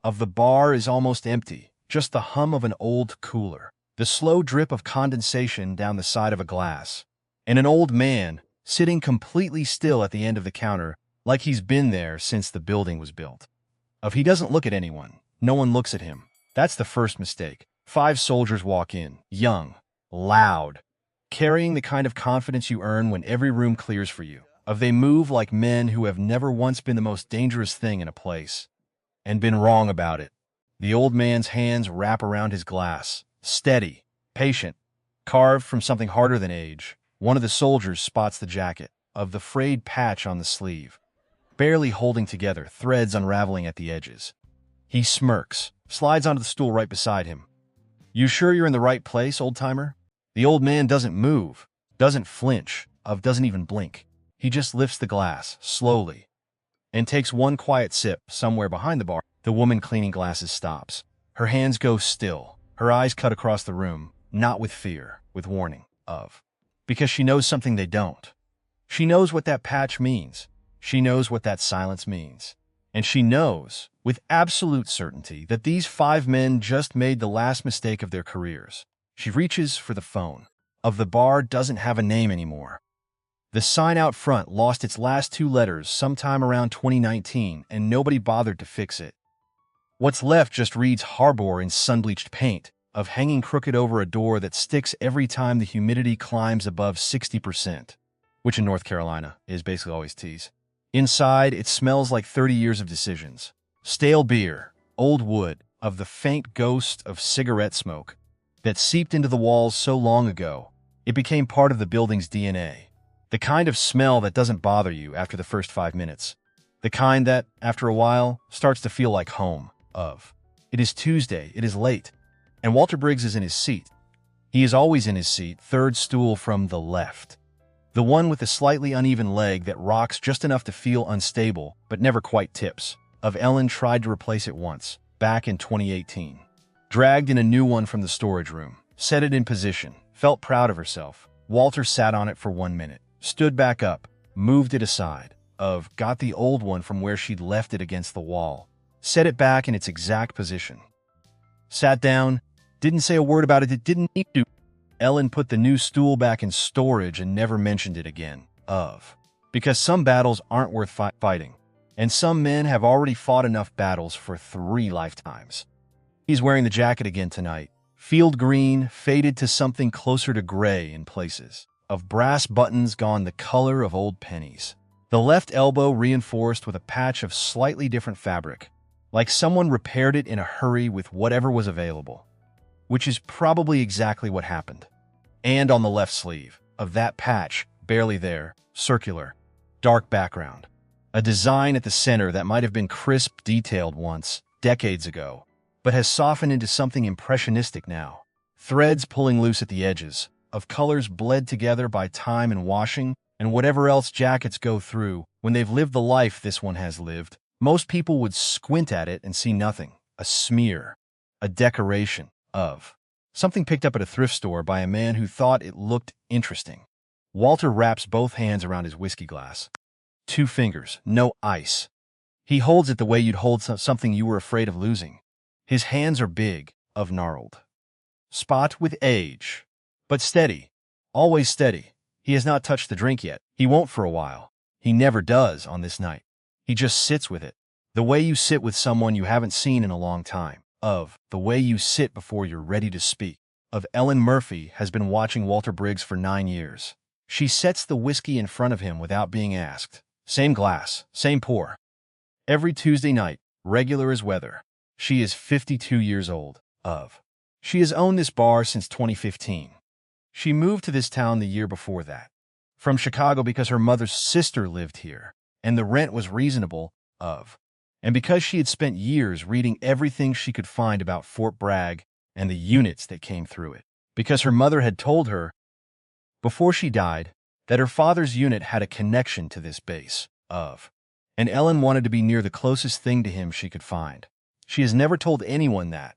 of the bar is almost empty, just the hum of an old cooler, the slow drip of condensation down the side of a glass, and an old man sitting completely still at the end of the counter like he's been there since the building was built. He doesn't look at anyone. No one looks at him. That's the first mistake. 5 soldiers walk in, young, loud, carrying the kind of confidence you earn when every room clears for you. They move like men who have never once been the most dangerous thing in a place, and been wrong about it. The old man's hands wrap around his glass, steady, patient, carved from something harder than age. One of the soldiers spots the jacket, of the frayed patch on the sleeve, barely holding together, threads unraveling at the edges. He smirks, slides onto the stool right beside him. "You sure you're in the right place, old-timer?" The old man doesn't move, doesn't flinch, doesn't even blink. He just lifts the glass, slowly, and takes one quiet sip somewhere behind the bar. The woman cleaning glasses stops. Her hands go still, her eyes cut across the room, not with fear, with warning, because she knows something they don't. She knows what that patch means. She knows what that silence means. And she knows, with absolute certainty, that these 5 men just made the last mistake of their careers. She reaches for the phone. The bar doesn't have a name anymore. The sign out front lost its last 2 letters sometime around 2019, and nobody bothered to fix it. What's left just reads Harbor in sun-bleached paint, hanging crooked over a door that sticks every time the humidity climbs above 60%, which in North Carolina is basically always teas. Inside, it smells like 30 years of decisions. Stale beer, old wood, the faint ghost of cigarette smoke that seeped into the walls so long ago, it became part of the building's DNA. The kind of smell that doesn't bother you after the first 5 minutes. The kind that, after a while, starts to feel like home. It is Tuesday, it is late, and Walter Briggs is in his seat. He is always in his seat, 3rd stool from the left. The one with the slightly uneven leg that rocks just enough to feel unstable, but never quite tips. Ellen tried to replace it once, back in 2018. Dragged in a new one from the storage room, set it in position, felt proud of herself. Walter sat on it for 1 minute, stood back up, moved it aside, got the old one from where she'd left it against the wall, set it back in its exact position. Sat down, didn't say a word about it, it didn't need to. Ellen put the new stool back in storage and never mentioned it again. Because some battles aren't worth fighting, and some men have already fought enough battles for 3 lifetimes. He's wearing the jacket again tonight. Field green, faded to something closer to gray in places. Brass buttons gone the color of old pennies. The left elbow reinforced with a patch of slightly different fabric, like someone repaired it in a hurry with whatever was available, which is probably exactly what happened. And on the left sleeve, that patch, barely there, circular, dark background. A design at the center that might have been crisp, detailed once, decades ago, but has softened into something impressionistic now. Threads pulling loose at the edges, colors bled together by time and washing, and whatever else jackets go through. When they've lived the life this one has lived, most people would squint at it and see nothing. A smear, a decoration, something picked up at a thrift store by a man who thought it looked interesting. Walter wraps both hands around his whiskey glass. 2 fingers, no ice. He holds it the way you'd hold something you were afraid of losing. His hands are big, gnarled. Spot with age. But steady. Always steady. He has not touched the drink yet. He won't for a while. He never does on this night. He just sits with it. The way you sit with someone you haven't seen in a long time. The way you sit before you're ready to speak. Ellen Murphy has been watching Walter Briggs for 9 years. She sets the whiskey in front of him without being asked. Same glass, same pour. Every Tuesday night, regular as weather. She is 52 years old. She has owned this bar since 2015. She moved to this town the year before that, from Chicago, because her mother's sister lived here, and the rent was reasonable, and because she had spent years reading everything she could find about Fort Bragg and the units that came through it, because her mother had told her, before she died, that her father's unit had a connection to this base, and Ellen wanted to be near the closest thing to him she could find. She has never told anyone that.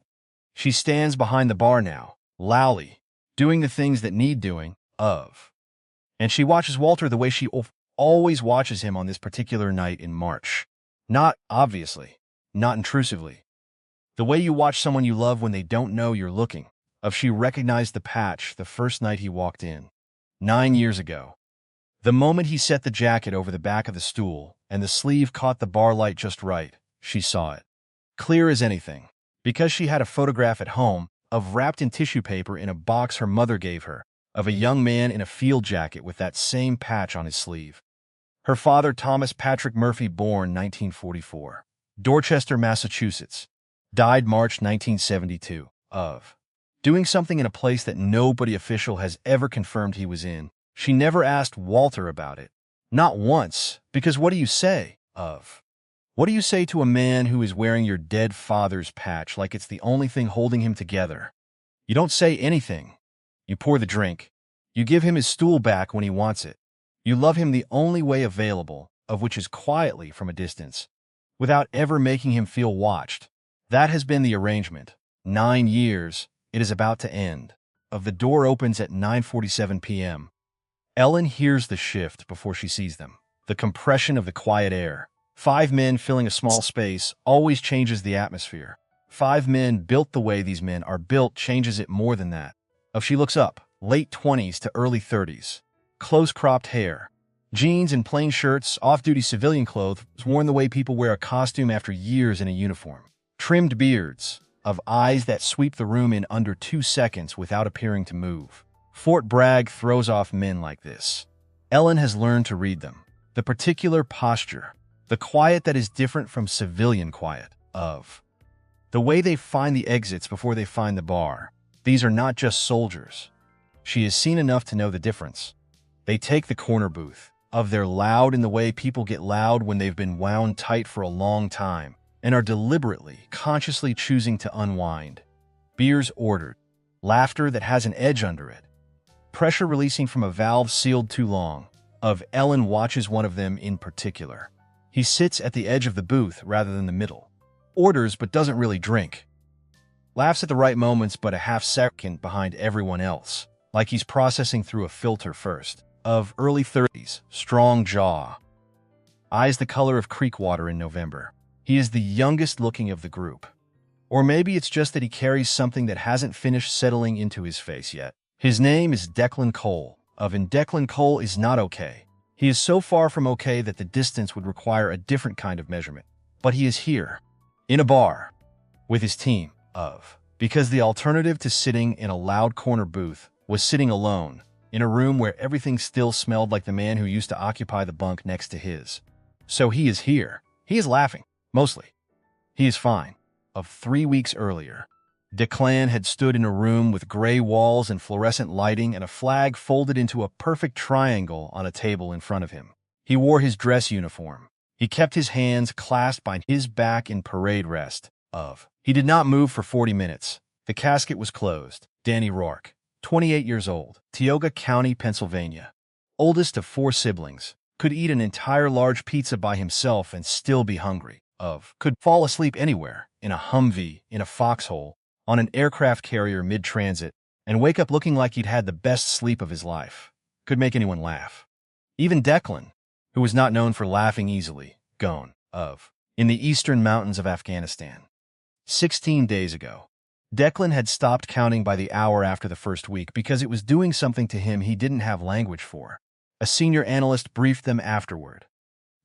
She stands behind the bar now, lowly, doing the things that need doing, and she watches Walter the way she always watches him on this particular night in March. Not obviously, not intrusively, The way you watch someone you love when they don't know you're looking. Of she recognized the patch the first night he walked in. 9 years ago. The moment he set the jacket over the back of the stool and the sleeve caught the bar light just right, she saw it. Clear as anything. Because she had a photograph at home of wrapped in tissue paper in a box her mother gave her, of a young man in a field jacket with that same patch on his sleeve. Her father, Thomas Patrick Murphy, born 1944. Dorchester, Massachusetts. Died March 1972. Of doing something in a place that nobody official has ever confirmed he was in. She never asked Walter about it. Not once, because what do you say? What do you say to a man who is wearing your dead father's patch like it's the only thing holding him together? You don't say anything. You pour the drink. You give him his stool back when he wants it. You love him the only way available, of which is quietly from a distance, without ever making him feel watched. That has been the arrangement. 9 years. It is about to end. The door opens at 9:47 p.m. Ellen hears the shift before she sees them. The compression of the quiet air. 5 men filling a small space always changes the atmosphere. 5 men built the way these men are built changes it more than that. She looks up, late 20s to early 30s. Close-cropped hair. Jeans and plain shirts, off-duty civilian clothes, worn the way people wear a costume after years in a uniform. Trimmed beards, of eyes that sweep the room in under 2 seconds without appearing to move. Fort Bragg throws off men like this. Ellen has learned to read them. The particular posture. The quiet that is different from civilian quiet. The way they find the exits before they find the bar. These are not just soldiers. She has seen enough to know the difference. They take the corner booth. They're loud in the way people get loud when they've been wound tight for a long time and are deliberately, consciously choosing to unwind. Beers ordered. Laughter that has an edge under it. Pressure releasing from a valve sealed too long. Ellen watches one of them in particular. He sits at the edge of the booth rather than the middle. Orders but doesn't really drink. Laughs at the right moments but a half second behind everyone else, like he's processing through a filter first. Early 30s, strong jaw. Eyes the color of creek water in November. He is the youngest looking of the group. Or maybe it's just that he carries something that hasn't finished settling into his face yet. His name is Declan Cole. And Declan Cole is not okay. He is so far from okay that the distance would require a different kind of measurement. But he is here, in a bar, with his team. Because the alternative to sitting in a loud corner booth was sitting alone, in a room where everything still smelled like the man who used to occupy the bunk next to his. So he is here. He is laughing. Mostly. He is fine. 3 weeks earlier, Declan had stood in a room with gray walls and fluorescent lighting and a flag folded into a perfect triangle on a table in front of him. He wore his dress uniform. He kept his hands clasped behind his back in parade rest. He did not move for 40 minutes. The casket was closed. Danny Rourke, 28 years old, Tioga County, Pennsylvania. Oldest of 4 siblings. Could eat an entire large pizza by himself and still be hungry. Could fall asleep anywhere, in a Humvee, in a foxhole, on an aircraft carrier mid-transit, and wake up looking like he'd had the best sleep of his life. Could make anyone laugh. Even Declan, who was not known for laughing easily, gone, in the eastern mountains of Afghanistan. 16 days ago. Declan had stopped counting by the hour after the first week because it was doing something to him he didn't have language for. A senior analyst briefed them afterward.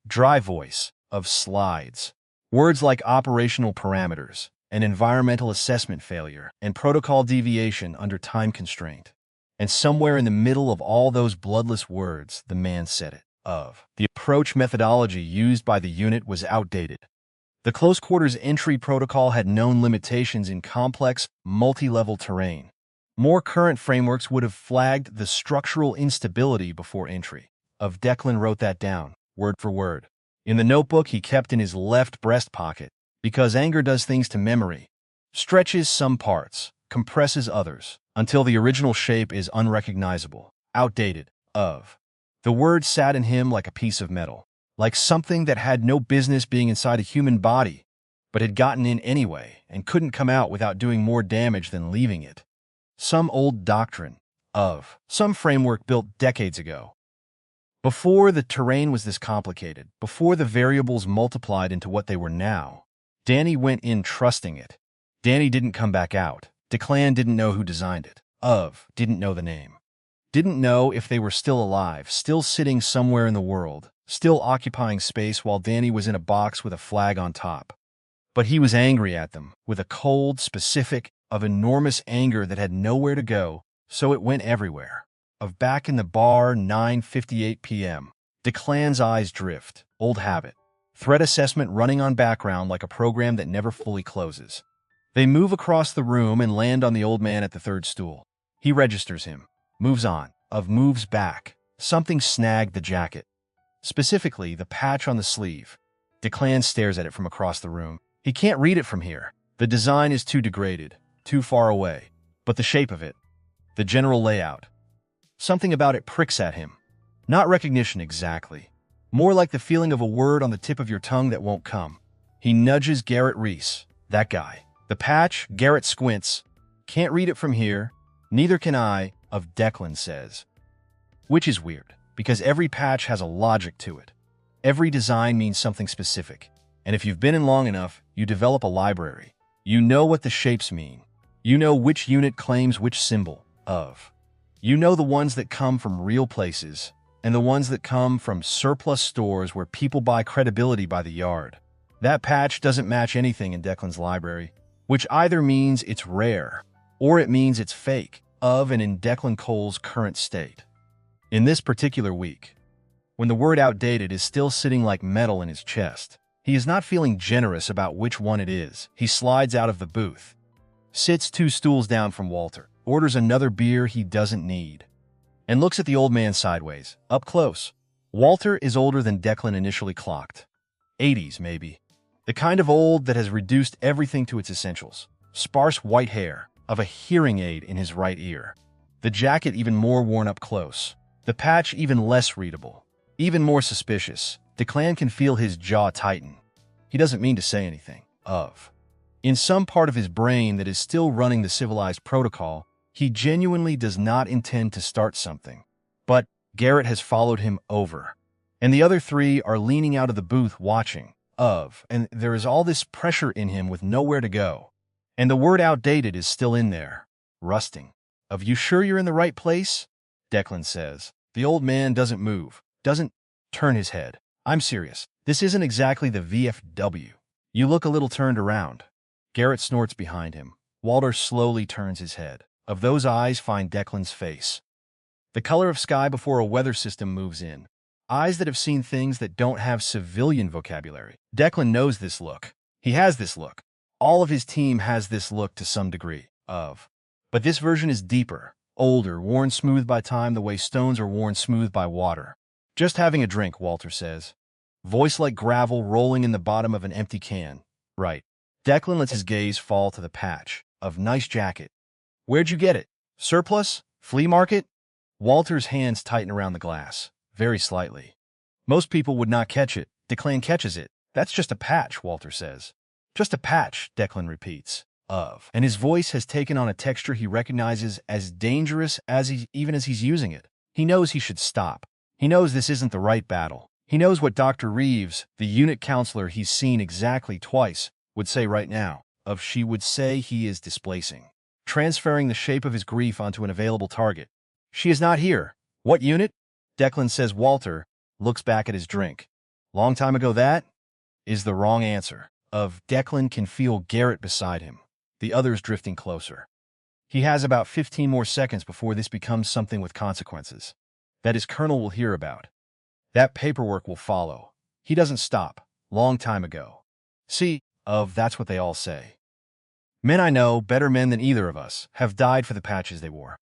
Dry voice, slides. Words like operational parameters, an environmental assessment failure, and protocol deviation under time constraint. And somewhere in the middle of all those bloodless words, the man said it. The approach methodology used by the unit was outdated. The close quarters entry protocol had known limitations in complex, multi-level terrain. More current frameworks would have flagged the structural instability before entry. Declan wrote that down, word for word. In the notebook he kept in his left breast pocket, because anger does things to memory. Stretches some parts, compresses others, until the original shape is unrecognizable, outdated. The word sat in him like a piece of metal, like something that had no business being inside a human body, but had gotten in anyway and couldn't come out without doing more damage than leaving it. Some old doctrine, some framework built decades ago. Before the terrain was this complicated, before the variables multiplied into what they were now, Danny went in trusting it. Danny didn't come back out. Declan didn't know who designed it. Didn't know the name. Didn't know if they were still alive, still sitting somewhere in the world, still occupying space while Danny was in a box with a flag on top. But he was angry at them, with a cold, specific, of enormous anger that had nowhere to go, so it went everywhere. Of back in the bar, 9:58 p.m. Declan's eyes drift. Old habit. Threat assessment running on background like a program that never fully closes. They move across the room and land on the old man at the third stool. He registers him. Moves on. Moves back. Something snagged the jacket. Specifically, the patch on the sleeve. Declan stares at it from across the room. He can't read it from here. The design is too degraded, too far away. But the shape of it, the general layout, something about it pricks at him. Not recognition exactly. More like the feeling of a word on the tip of your tongue that won't come. He nudges Garrett Reese, that guy. The patch, Garrett squints. Can't read it from here. Neither can I, Declan says. Which is weird, because every patch has a logic to it. Every design means something specific. And if you've been in long enough, you develop a library. You know what the shapes mean. You know which unit claims which symbol. You know the ones that come from real places, and the ones that come from surplus stores where people buy credibility by the yard. That patch doesn't match anything in Declan's library, which either means it's rare, or it means it's fake, and in Declan Cole's current state. In this particular week, when the word outdated is still sitting like metal in his chest, he is not feeling generous about which one it is. He slides out of the booth, sits 2 stools down from Walter, orders another beer he doesn't need, and looks at the old man sideways, up close. Walter is older than Declan initially clocked. 80s, maybe. The kind of old that has reduced everything to its essentials. Sparse white hair, of a hearing aid in his right ear. The jacket even more worn up close. The patch even less readable. Even more suspicious. Declan can feel his jaw tighten. He doesn't mean to say anything. In some part of his brain that is still running the civilized protocol, he genuinely does not intend to start something. But Garrett has followed him over. And the other 3 are leaning out of the booth watching. And there is all this pressure in him with nowhere to go. And the word outdated is still in there. Rusting. You sure you're in the right place? Declan says. The old man doesn't move. Doesn't turn his head. I'm serious. This isn't exactly the VFW. You look a little turned around. Garrett snorts behind him. Walter slowly turns his head. Those eyes find Declan's face. The color of sky before a weather system moves in. Eyes that have seen things that don't have civilian vocabulary. Declan knows this look. He has this look. All of his team has this look to some degree. But this version is deeper, older, worn smooth by time the way stones are worn smooth by water. Just having a drink, Walter says. Voice like gravel rolling in the bottom of an empty can. Right. Declan lets his gaze fall to the patch. Nice jacket. Where'd you get it? Surplus? Flea market? Walter's hands tighten around the glass, very slightly. Most people would not catch it. Declan catches it. That's just a patch, Walter says. Just a patch, Declan repeats. And his voice has taken on a texture he recognizes as dangerous even as he's using it. He knows he should stop. He knows this isn't the right battle. He knows what Dr. Reeves, the unit counselor he's seen exactly twice, would say right now. She would say he is displacing. Transferring the shape of his grief onto an available target. She is not here. What unit? Declan says. Walter looks back at his drink. Long time ago that is the wrong answer. Declan can feel Garrett beside him, the others drifting closer. He has about 15 more seconds before this becomes something with consequences that his colonel will hear about. That paperwork will follow. He doesn't stop. Long time ago. See, that's what they all say. Men I know, better men than either of us, have died for the patches they wore.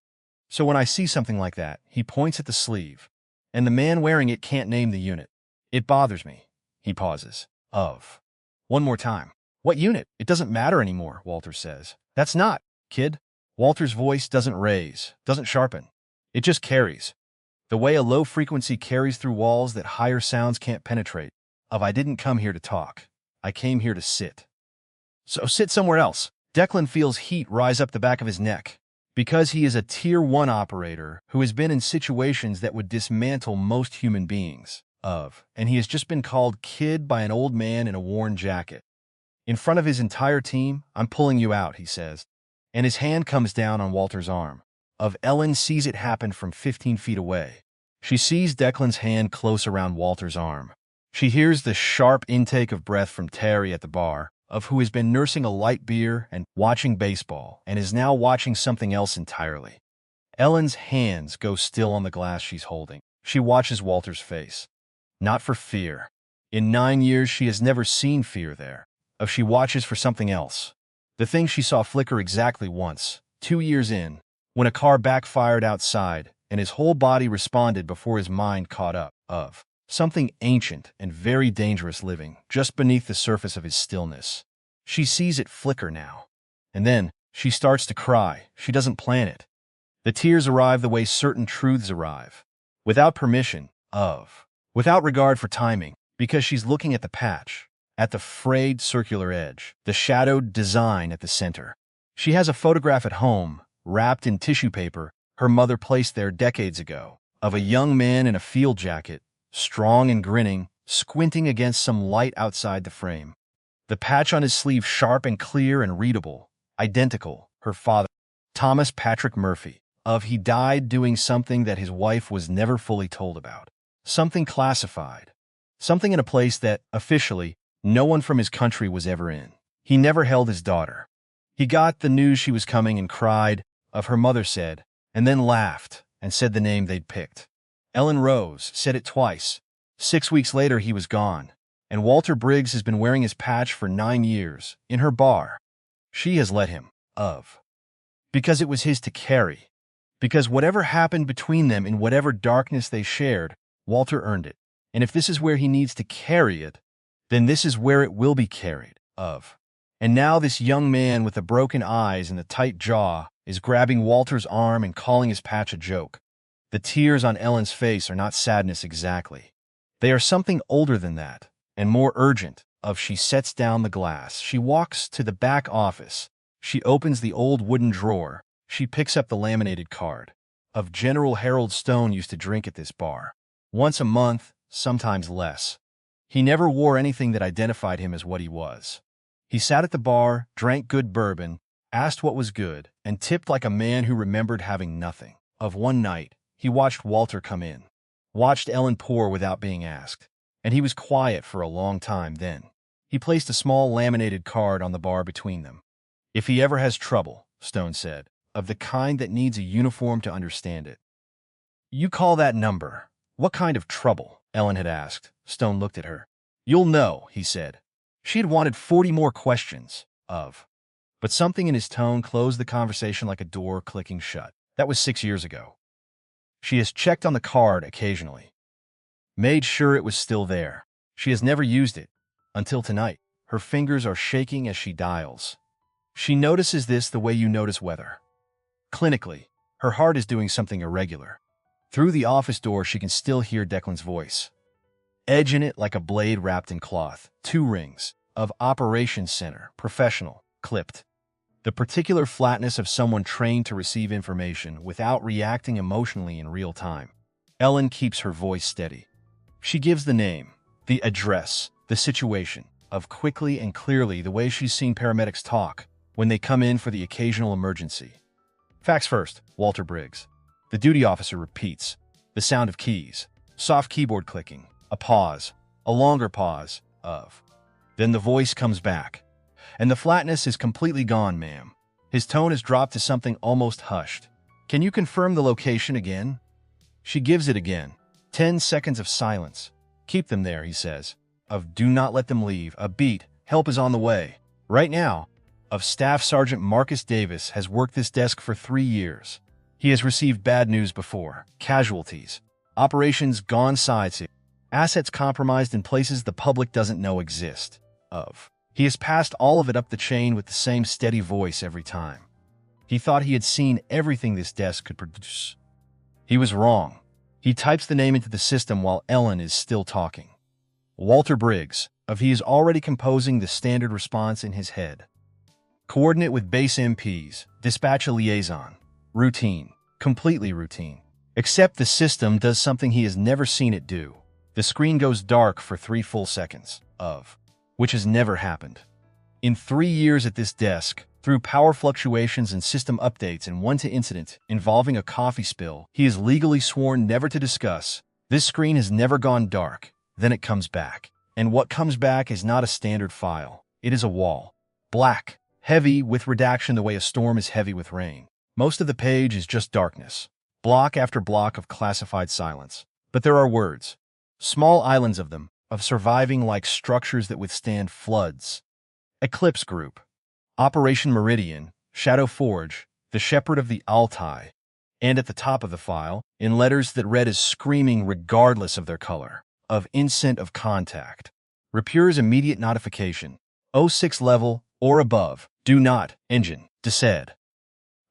So when I see something like that, he points at the sleeve, and the man wearing it can't name the unit. It bothers me. He pauses. One more time. What unit? It doesn't matter anymore, Walter says. That's not, kid. Walter's voice doesn't raise, doesn't sharpen. It just carries. The way a low frequency carries through walls that higher sounds can't penetrate. I didn't come here to talk. I came here to sit. So sit somewhere else. Declan feels heat rise up the back of his neck. Because he is a Tier 1 operator who has been in situations that would dismantle most human beings. And he has just been called kid by an old man in a worn jacket. In front of his entire team, I'm pulling you out, he says. And his hand comes down on Walter's arm. Ellen sees it happen from 15 feet away. She sees Declan's hand close around Walter's arm. She hears the sharp intake of breath from Terry at the bar, who has been nursing a light beer and watching baseball, and is now watching something else entirely. Ellen's hands go still on the glass she's holding. She watches Walter's face. Not for fear. In 9 years, she has never seen fear there. She watches for something else. The thing she saw flicker exactly once, 2 years in, when a car backfired outside, and his whole body responded before his mind caught up. Something ancient and very dangerous living just beneath the surface of his stillness. She sees it flicker now. And then, she starts to cry. She doesn't plan it. The tears arrive the way certain truths arrive. Without permission, without regard for timing, because she's looking at the patch, at the frayed circular edge, the shadowed design at the center. She has a photograph at home, wrapped in tissue paper, her mother placed there decades ago, of a young man in a field jacket, strong and grinning, squinting against some light outside the frame. The patch on his sleeve sharp and clear and readable, identical, her father, Thomas Patrick Murphy. He died doing something that his wife was never fully told about. Something classified. Something in a place that, officially, no one from his country was ever in. He never held his daughter. He got the news she was coming and cried, her mother said, and then laughed and said the name they'd picked. Ellen rose, said it twice. 6 weeks later, he was gone, and Walter Briggs has been wearing his patch for 9 years, in her bar. She has let him, because it was his to carry. Because whatever happened between them in whatever darkness they shared, Walter earned it. And if this is where he needs to carry it, then this is where it will be carried. And now this young man with the broken eyes and the tight jaw is grabbing Walter's arm and calling his patch a joke. The tears on Ellen's face are not sadness exactly. They are something older than that, and more urgent. She sets down the glass. She walks to the back office. She opens the old wooden drawer. She picks up the laminated card. General Harold Stone used to drink at this bar. Once a month, sometimes less. He never wore anything that identified him as what he was. He sat at the bar, drank good bourbon, asked what was good, and tipped like a man who remembered having nothing. One night, he watched Walter come in. Watched Ellen pour without being asked. And he was quiet for a long time then. He placed a small laminated card on the bar between them. If he ever has trouble, Stone said, of the kind that needs a uniform to understand it. You call that number. What kind of trouble? Ellen had asked. Stone looked at her. You'll know, he said. She had wanted 40 more questions, but something in his tone closed the conversation like a door clicking shut. That was 6 years ago. She has checked on the card occasionally. Made sure it was still there. She has never used it. Until tonight. Her fingers are shaking as she dials. She notices this the way you notice weather. Clinically, her heart is doing something irregular. Through the office door, she can still hear Declan's voice. Edge in it like a blade wrapped in cloth. 2 rings. Operations Center. Professional. Clipped. The particular flatness of someone trained to receive information without reacting emotionally in real time. Ellen keeps her voice steady. She gives the name, the address, the situation, quickly and clearly the way she's seen paramedics talk when they come in for the occasional emergency. Facts first, Walter Briggs. The duty officer repeats. The sound of keys. Soft keyboard clicking. A pause. A longer pause. Then the voice comes back. And the flatness is completely gone, ma'am. His tone has dropped to something almost hushed. Can you confirm the location again? She gives it again. 10 seconds of silence. Keep them there, he says. Do not let them leave. A beat. Help is on the way. Right now. Staff Sergeant Marcus Davis has worked this desk for 3 years. He has received bad news before. Casualties. Operations gone sideways. Assets compromised in places the public doesn't know exist. He has passed all of it up the chain with the same steady voice every time. He thought he had seen everything this desk could produce. He was wrong. He types the name into the system while Ellen is still talking. Walter Briggs. He is already composing the standard response in his head. Coordinate with base MPs. Dispatch a liaison. Routine. Completely routine. Except the system does something he has never seen it do. The screen goes dark for 3 full seconds. Which has never happened. In 3 years at this desk, through power fluctuations and system updates and one incident involving a coffee spill he is legally sworn never to discuss, this screen has never gone dark. Then it comes back. And what comes back is not a standard file. It is a wall. Black, heavy with redaction the way a storm is heavy with rain. Most of the page is just darkness. Block after block of classified silence. But there are words. Small islands of them, of surviving like structures that withstand floods. Eclipse Group. Operation Meridian, Shadow Forge, the Shepherd of the Altai. And at the top of the file, in letters that read as screaming regardless of their color, of instant of contact. Repure's immediate notification. 06 level or above. Do not. Engine. Desaid.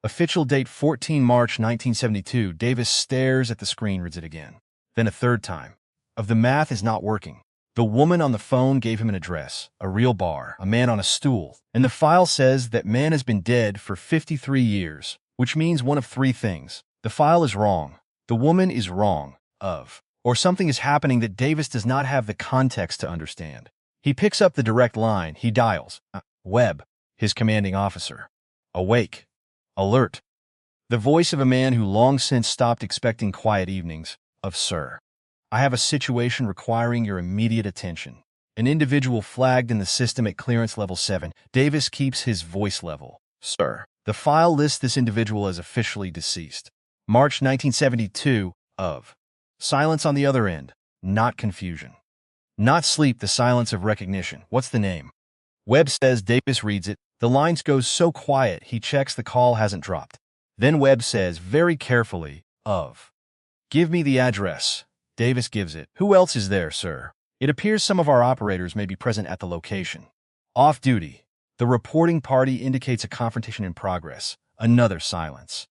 Official date 14 March 1972. Davis stares at the screen, reads it again. Then a third time. Of the math is not working. The woman on the phone gave him an address, a real bar, a man on a stool, and the file says that man has been dead for 53 years, which means one of three things. The file is wrong. The woman is wrong. Or something is happening that Davis does not have the context to understand. He picks up the direct line. He dials. Webb, his commanding officer. Awake. Alert. The voice of a man who long since stopped expecting quiet evenings. Sir. I have a situation requiring your immediate attention. An individual flagged in the system at clearance level 7. Davis keeps his voice level. Sir. The file lists this individual as officially deceased. March 1972. Silence on the other end. Not confusion. Not sleep, the silence of recognition. What's the name? Webb says. Davis reads it. The lines goes so quiet he checks the call hasn't dropped. Then Webb says very carefully, Give me the address. Davis gives it. Who else is there, sir? It appears some of our operators may be present at the location. Off duty. The reporting party indicates a confrontation in progress. Another silence.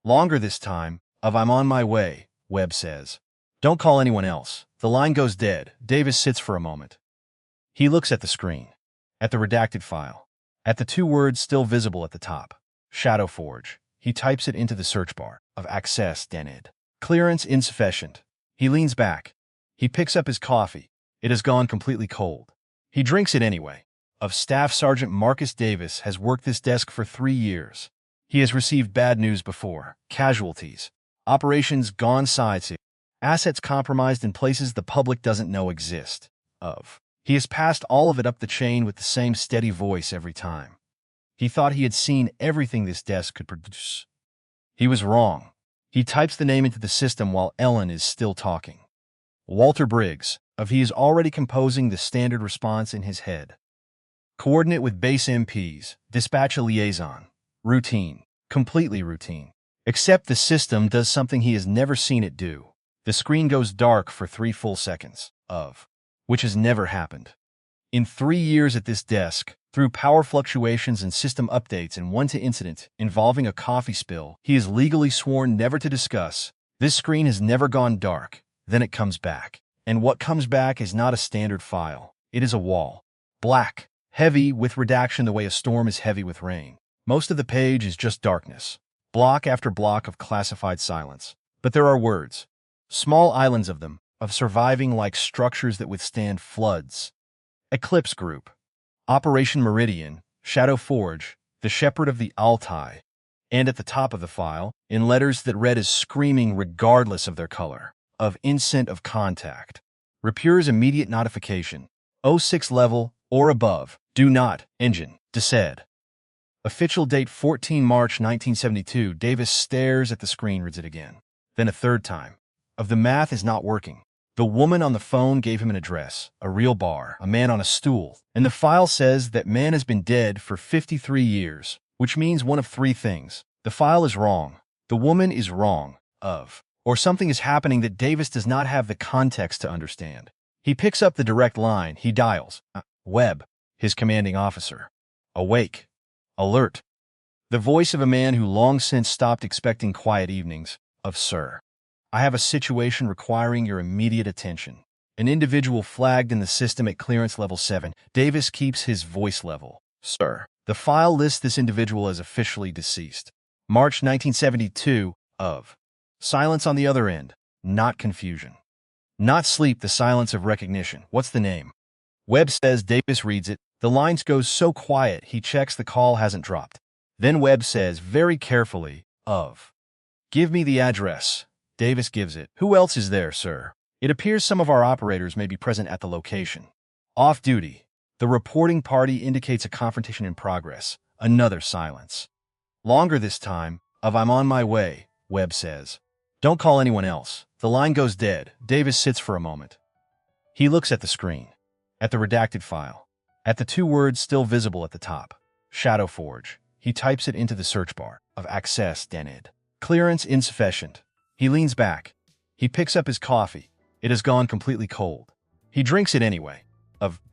Longer this time. I'm on my way, Webb says. Don't call anyone else. The line goes dead. Davis sits for a moment. He looks at the screen. At the redacted file. At the two words still visible at the top. Shadow Forge. He types it into the search bar. Of access denied. Clearance insufficient. He leans back. He picks up his coffee. It has gone completely cold. He drinks it anyway. Staff Sergeant Marcus Davis has worked this desk for 3 years. He has received bad news before. Casualties. Operations gone sideshow. Assets compromised in places the public doesn't know exist. He has passed all of it up the chain with the same steady voice every time. He thought he had seen everything this desk could produce. He was wrong. He types the name into the system while Ellen is still talking. Walter Briggs. He is already composing the standard response in his head. Coordinate with base MPs. Dispatch a liaison. Routine. Completely routine. Except the system does something he has never seen it do. The screen goes dark for 3 full seconds. Which has never happened. In 3 years at this desk, through power fluctuations and system updates and one incident involving a coffee spill he is legally sworn never to discuss, this screen has never gone dark. Then it comes back. And what comes back is not a standard file. It is a wall. Black, heavy with redaction the way a storm is heavy with rain. Most of the page is just darkness. Block after block of classified silence. But there are words. Small islands of them, of surviving like structures that withstand floods. Eclipse Group. Operation Meridian, Shadow Forge, the Shepherd of the Altai. And at the top of the file, in letters that read as screaming regardless of their color, of instant of contact. Repure's immediate notification. 06 level or above. Do not. Engine. Desaid. Official date 14 March 1972. Davis stares at the screen, reads it again. Then a third time. The math is not working. The woman on the phone gave him an address, a real bar, a man on a stool, and the file says that man has been dead for 53 years, which means one of three things. The file is wrong. The woman is wrong. Or something is happening that Davis does not have the context to understand. He picks up the direct line. He dials. Webb, his commanding officer. Awake. Alert. The voice of a man who long since stopped expecting quiet evenings. Sir. I have a situation requiring your immediate attention. An individual flagged in the system at clearance level 7. Davis keeps his voice level. Sir. The file lists this individual as officially deceased. March 1972. Silence on the other end. Not confusion. Not sleep, the silence of recognition. What's the name? Webb says. Davis reads it. The line goes so quiet he checks the call hasn't dropped. Then Webb says very carefully, "Give me the address." Davis gives it. "Who else is there, sir?" It appears some of our operators may be present at the location. Off duty. The reporting party indicates a confrontation in progress. Another silence. Longer this time. "I'm on my way," Webb says. "Don't call anyone else." The line goes dead. Davis sits for a moment. He looks at the screen, at the redacted file, at the two words still visible at the top. Shadow Forge. He types it into the search bar. Access denied. Clearance insufficient. He leans back. He picks up his coffee. It has gone completely cold. He drinks it anyway.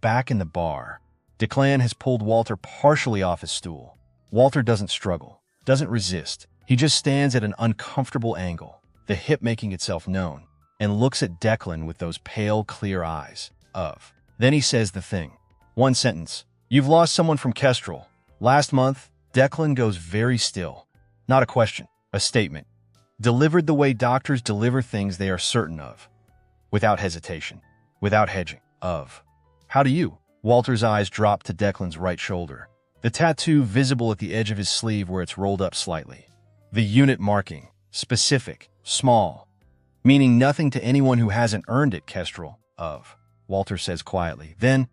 Back in the bar. Declan has pulled Walter partially off his stool. Walter doesn't struggle, doesn't resist. He just stands at an uncomfortable angle, the hip making itself known, and looks at Declan with those pale, clear eyes. Then he says the thing. One sentence. "You've lost someone from Kestrel. Last month." Declan goes very still. Not a question, a statement. Delivered the way doctors deliver things they are certain of. Without hesitation, without hedging. "How do you?" Walter's eyes drop to Declan's right shoulder. The tattoo visible at the edge of his sleeve where it's rolled up slightly. The unit marking. Specific. Small. Meaning nothing to anyone who hasn't earned it, Kestrel. Walter says quietly. Then,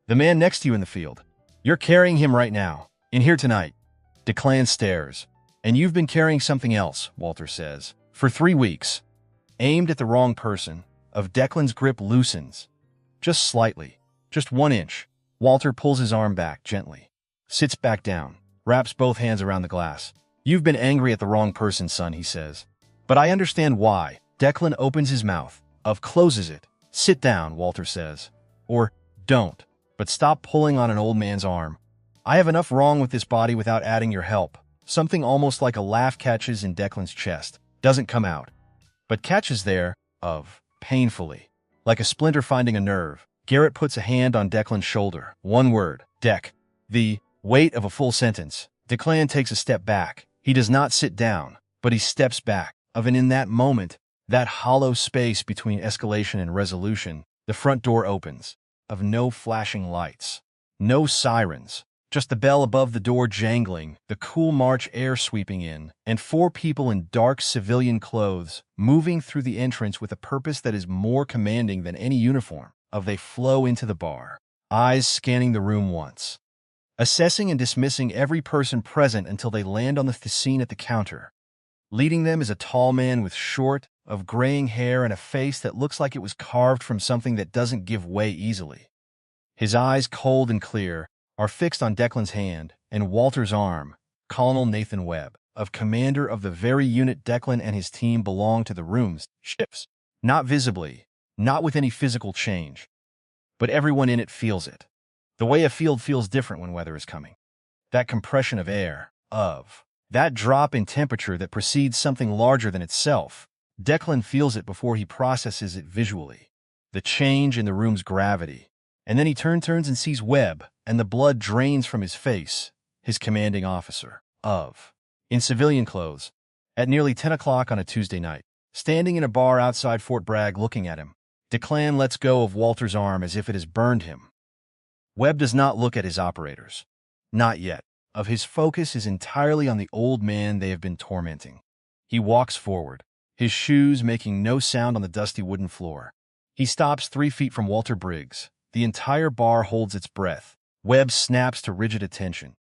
"The man next to you in the field. You're carrying him right now. In here tonight." Declan stares. "And you've been carrying something else," Walter says. "For 3 weeks." Aimed at the wrong person. Declan's grip loosens. Just slightly. Just 1 inch. Walter pulls his arm back gently. Sits back down. Wraps both hands around the glass. "You've been angry at the wrong person, son," he says. "But I understand why." Declan opens his mouth. Closes it. "Sit down," Walter says. "Or, don't. But stop pulling on an old man's arm. I have enough wrong with this body without adding your help." Something almost like a laugh catches in Declan's chest. Doesn't come out. But catches there, painfully. Like a splinter finding a nerve. Garrett puts a hand on Declan's shoulder. One word. Dec. The weight of a full sentence. Declan takes a step back. He does not sit down, but he steps back. And in that moment, that hollow space between escalation and resolution, the front door opens. No flashing lights. No sirens. Just the bell above the door jangling, the cool March air sweeping in, and 4 people in dark civilian clothes moving through the entrance with a purpose that is more commanding than any uniform. They flow into the bar, eyes scanning the room once, assessing and dismissing every person present until they land on the scene at the counter. Leading them is a tall man with short, graying hair and a face that looks like it was carved from something that doesn't give way easily. His eyes, cold and clear, are fixed on Declan's hand and Walter's arm. Colonel Nathan Webb, commander of the very unit Declan and his team belong to, the room's shifts. Not visibly, not with any physical change. But everyone in it feels it. The way a field feels different when weather is coming. That compression of air, that drop in temperature that precedes something larger than itself. Declan feels it before he processes it visually. The change in the room's gravity. And then he turns and sees Webb, and the blood drains from his face, his commanding officer, in civilian clothes, at nearly 10 o'clock on a Tuesday night, standing in a bar outside Fort Bragg looking at him. Declan lets go of Walter's arm as if it has burned him. Webb does not look at his operators. Not yet. His focus is entirely on the old man they have been tormenting. He walks forward, his shoes making no sound on the dusty wooden floor. He stops 3 feet from Walter Briggs. The entire bar holds its breath. Webb snaps to rigid attention.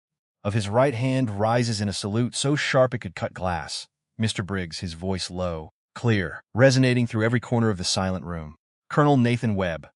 His right hand rises in a salute so sharp it could cut glass. "Mr. Briggs," his voice low, clear, resonating through every corner of the silent room. "Colonel Nathan Webb."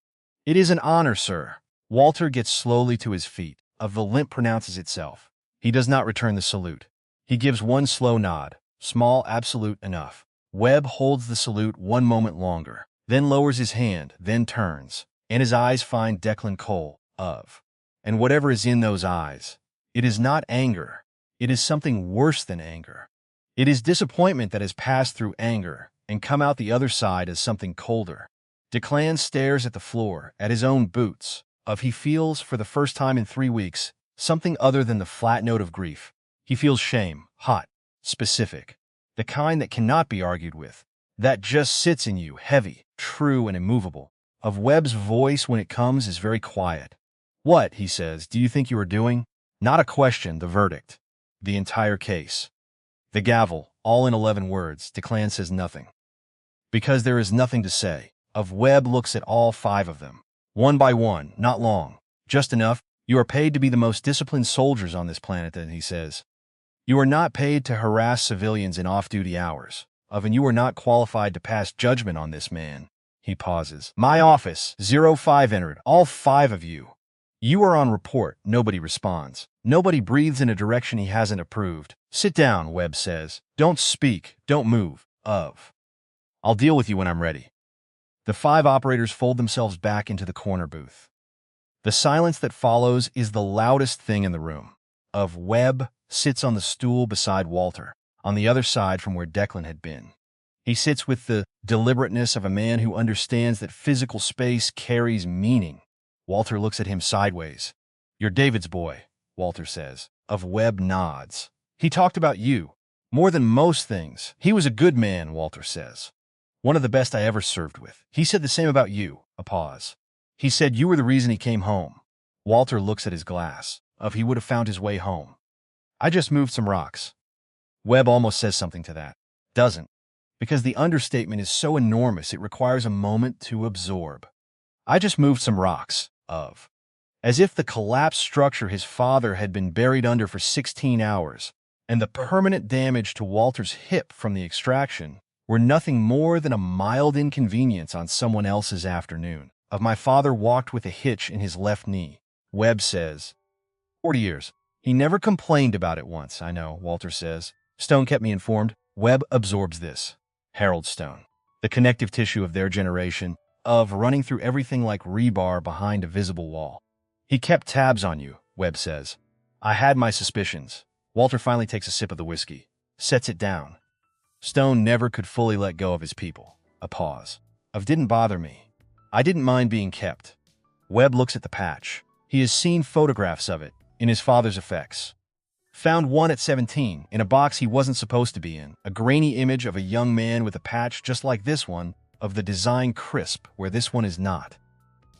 "It is an honor, sir." Walter gets slowly to his feet. The limp pronounces itself. He does not return the salute. He gives one slow nod. Small, absolute, enough. Webb holds the salute 1 moment longer, then lowers his hand, then turns, and his eyes find Declan Cole. And whatever is in those eyes, it is not anger. It is something worse than anger. It is disappointment that has passed through anger and come out the other side as something colder. Declan stares at the floor, at his own boots. He feels, for the first time in 3 weeks, something other than the flat note of grief. He feels shame, hot, specific, the kind that cannot be argued with, that just sits in you, heavy, true, and immovable. Webb's voice, when it comes, is very quiet. What, he says, do you think you are doing? Not a question, the verdict. The entire case. The gavel, all in 11 words, Declan says nothing. Because there is nothing to say. Webb looks at all 5 of them. One by one, not long. Just enough. You are paid to be the most disciplined soldiers on this planet, then, he says. You are not paid to harass civilians in off-duty hours. And you are not qualified to pass judgment on this man. He pauses. My office, 05 entered, all 5 of you. You are on report. Nobody responds. Nobody breathes in a direction he hasn't approved. Sit down, Webb says. Don't speak. Don't move. I'll deal with you when I'm ready. The 5 operators fold themselves back into the corner booth. The silence that follows is the loudest thing in the room. Webb sits on the stool beside Walter, on the other side from where Declan had been. He sits with the deliberateness of a man who understands that physical space carries meaning. Walter looks at him sideways. You're David's boy, Walter says. Webb nods. He talked about you. More than most things. He was a good man, Walter says. One of the best I ever served with. He said the same about you. A pause. He said you were the reason he came home. Walter looks at his glass. He would have found his way home. I just moved some rocks. Webb almost says something to that. Doesn't. Because the understatement is so enormous it requires a moment to absorb. I just moved some rocks. As if the collapsed structure his father had been buried under for 16 hours, and the permanent damage to Walter's hip from the extraction were nothing more than a mild inconvenience on someone else's afternoon. My father walked with a hitch in his left knee. Webb says. 40 years. He never complained about it once, I know, Walter says. Stone kept me informed. Webb absorbs this. Harold Stone. The connective tissue of their generation, running through everything like rebar behind a visible wall. He kept tabs on you, Webb says. I had my suspicions. Walter finally takes a sip of the whiskey. Sets it down. Stone never could fully let go of his people. A pause. Didn't bother me. I didn't mind being kept. Webb looks at the patch. He has seen photographs of it, in his father's effects. Found one at 17, in a box he wasn't supposed to be in, a grainy image of a young man with a patch just like this one, of the design crisp, where this one is not.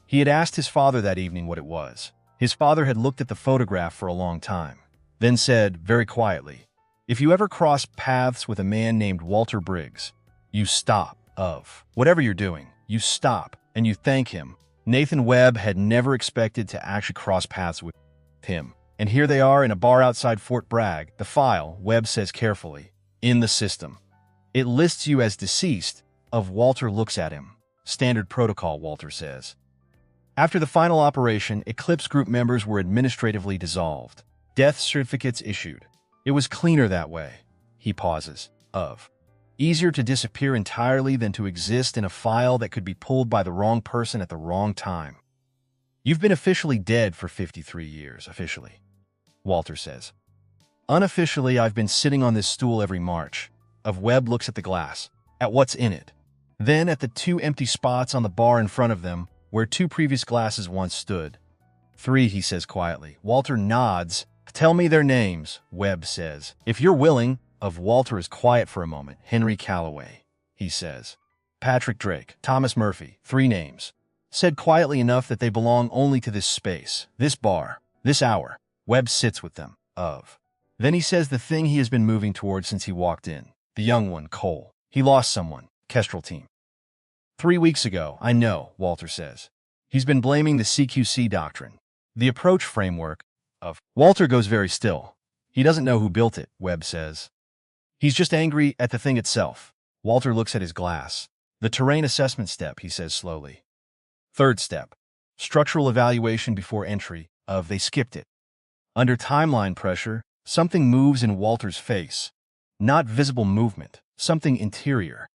He had asked his father that evening what it was. His father had looked at the photograph for a long time, then said, very quietly, if you ever cross paths with a man named Walter Briggs, you stop. Whatever you're doing, you stop, and you thank him. Nathan Webb had never expected to actually cross paths with him. And here they are in a bar outside Fort Bragg. The file, Webb says carefully, in the system. It lists you as deceased. Walter looks at him. Standard protocol, Walter says. After the final operation, Eclipse group members were administratively dissolved. Death certificates issued. It was cleaner that way. He pauses. Easier to disappear entirely than to exist in a file that could be pulled by the wrong person at the wrong time. You've been officially dead for 53 years, officially, Walter says. Unofficially, I've been sitting on this stool every March. Webb looks at the glass, at what's in it. Then at the 2 empty spots on the bar in front of them, where 2 previous glasses once stood. 3, he says quietly. Walter nods. Tell me their names, Webb says. If you're willing. Walter is quiet for a moment. Henry Calloway, he says. Patrick Drake, Thomas Murphy, 3 names. Said quietly enough that they belong only to this space, this bar, this hour. Webb sits with them. Then he says the thing he has been moving towards since he walked in. The young one, Cole. He lost someone. Kestrel team. 3 weeks ago, I know, Walter says. He's been blaming the CQC doctrine. The approach framework of... Walter goes very still. He doesn't know who built it, Webb says. He's just angry at the thing itself. Walter looks at his glass. The terrain assessment step, he says slowly. 3rd step. Structural evaluation before entry. They skipped it. Under timeline pressure, something moves in Walter's face. Not visible movement, something interior.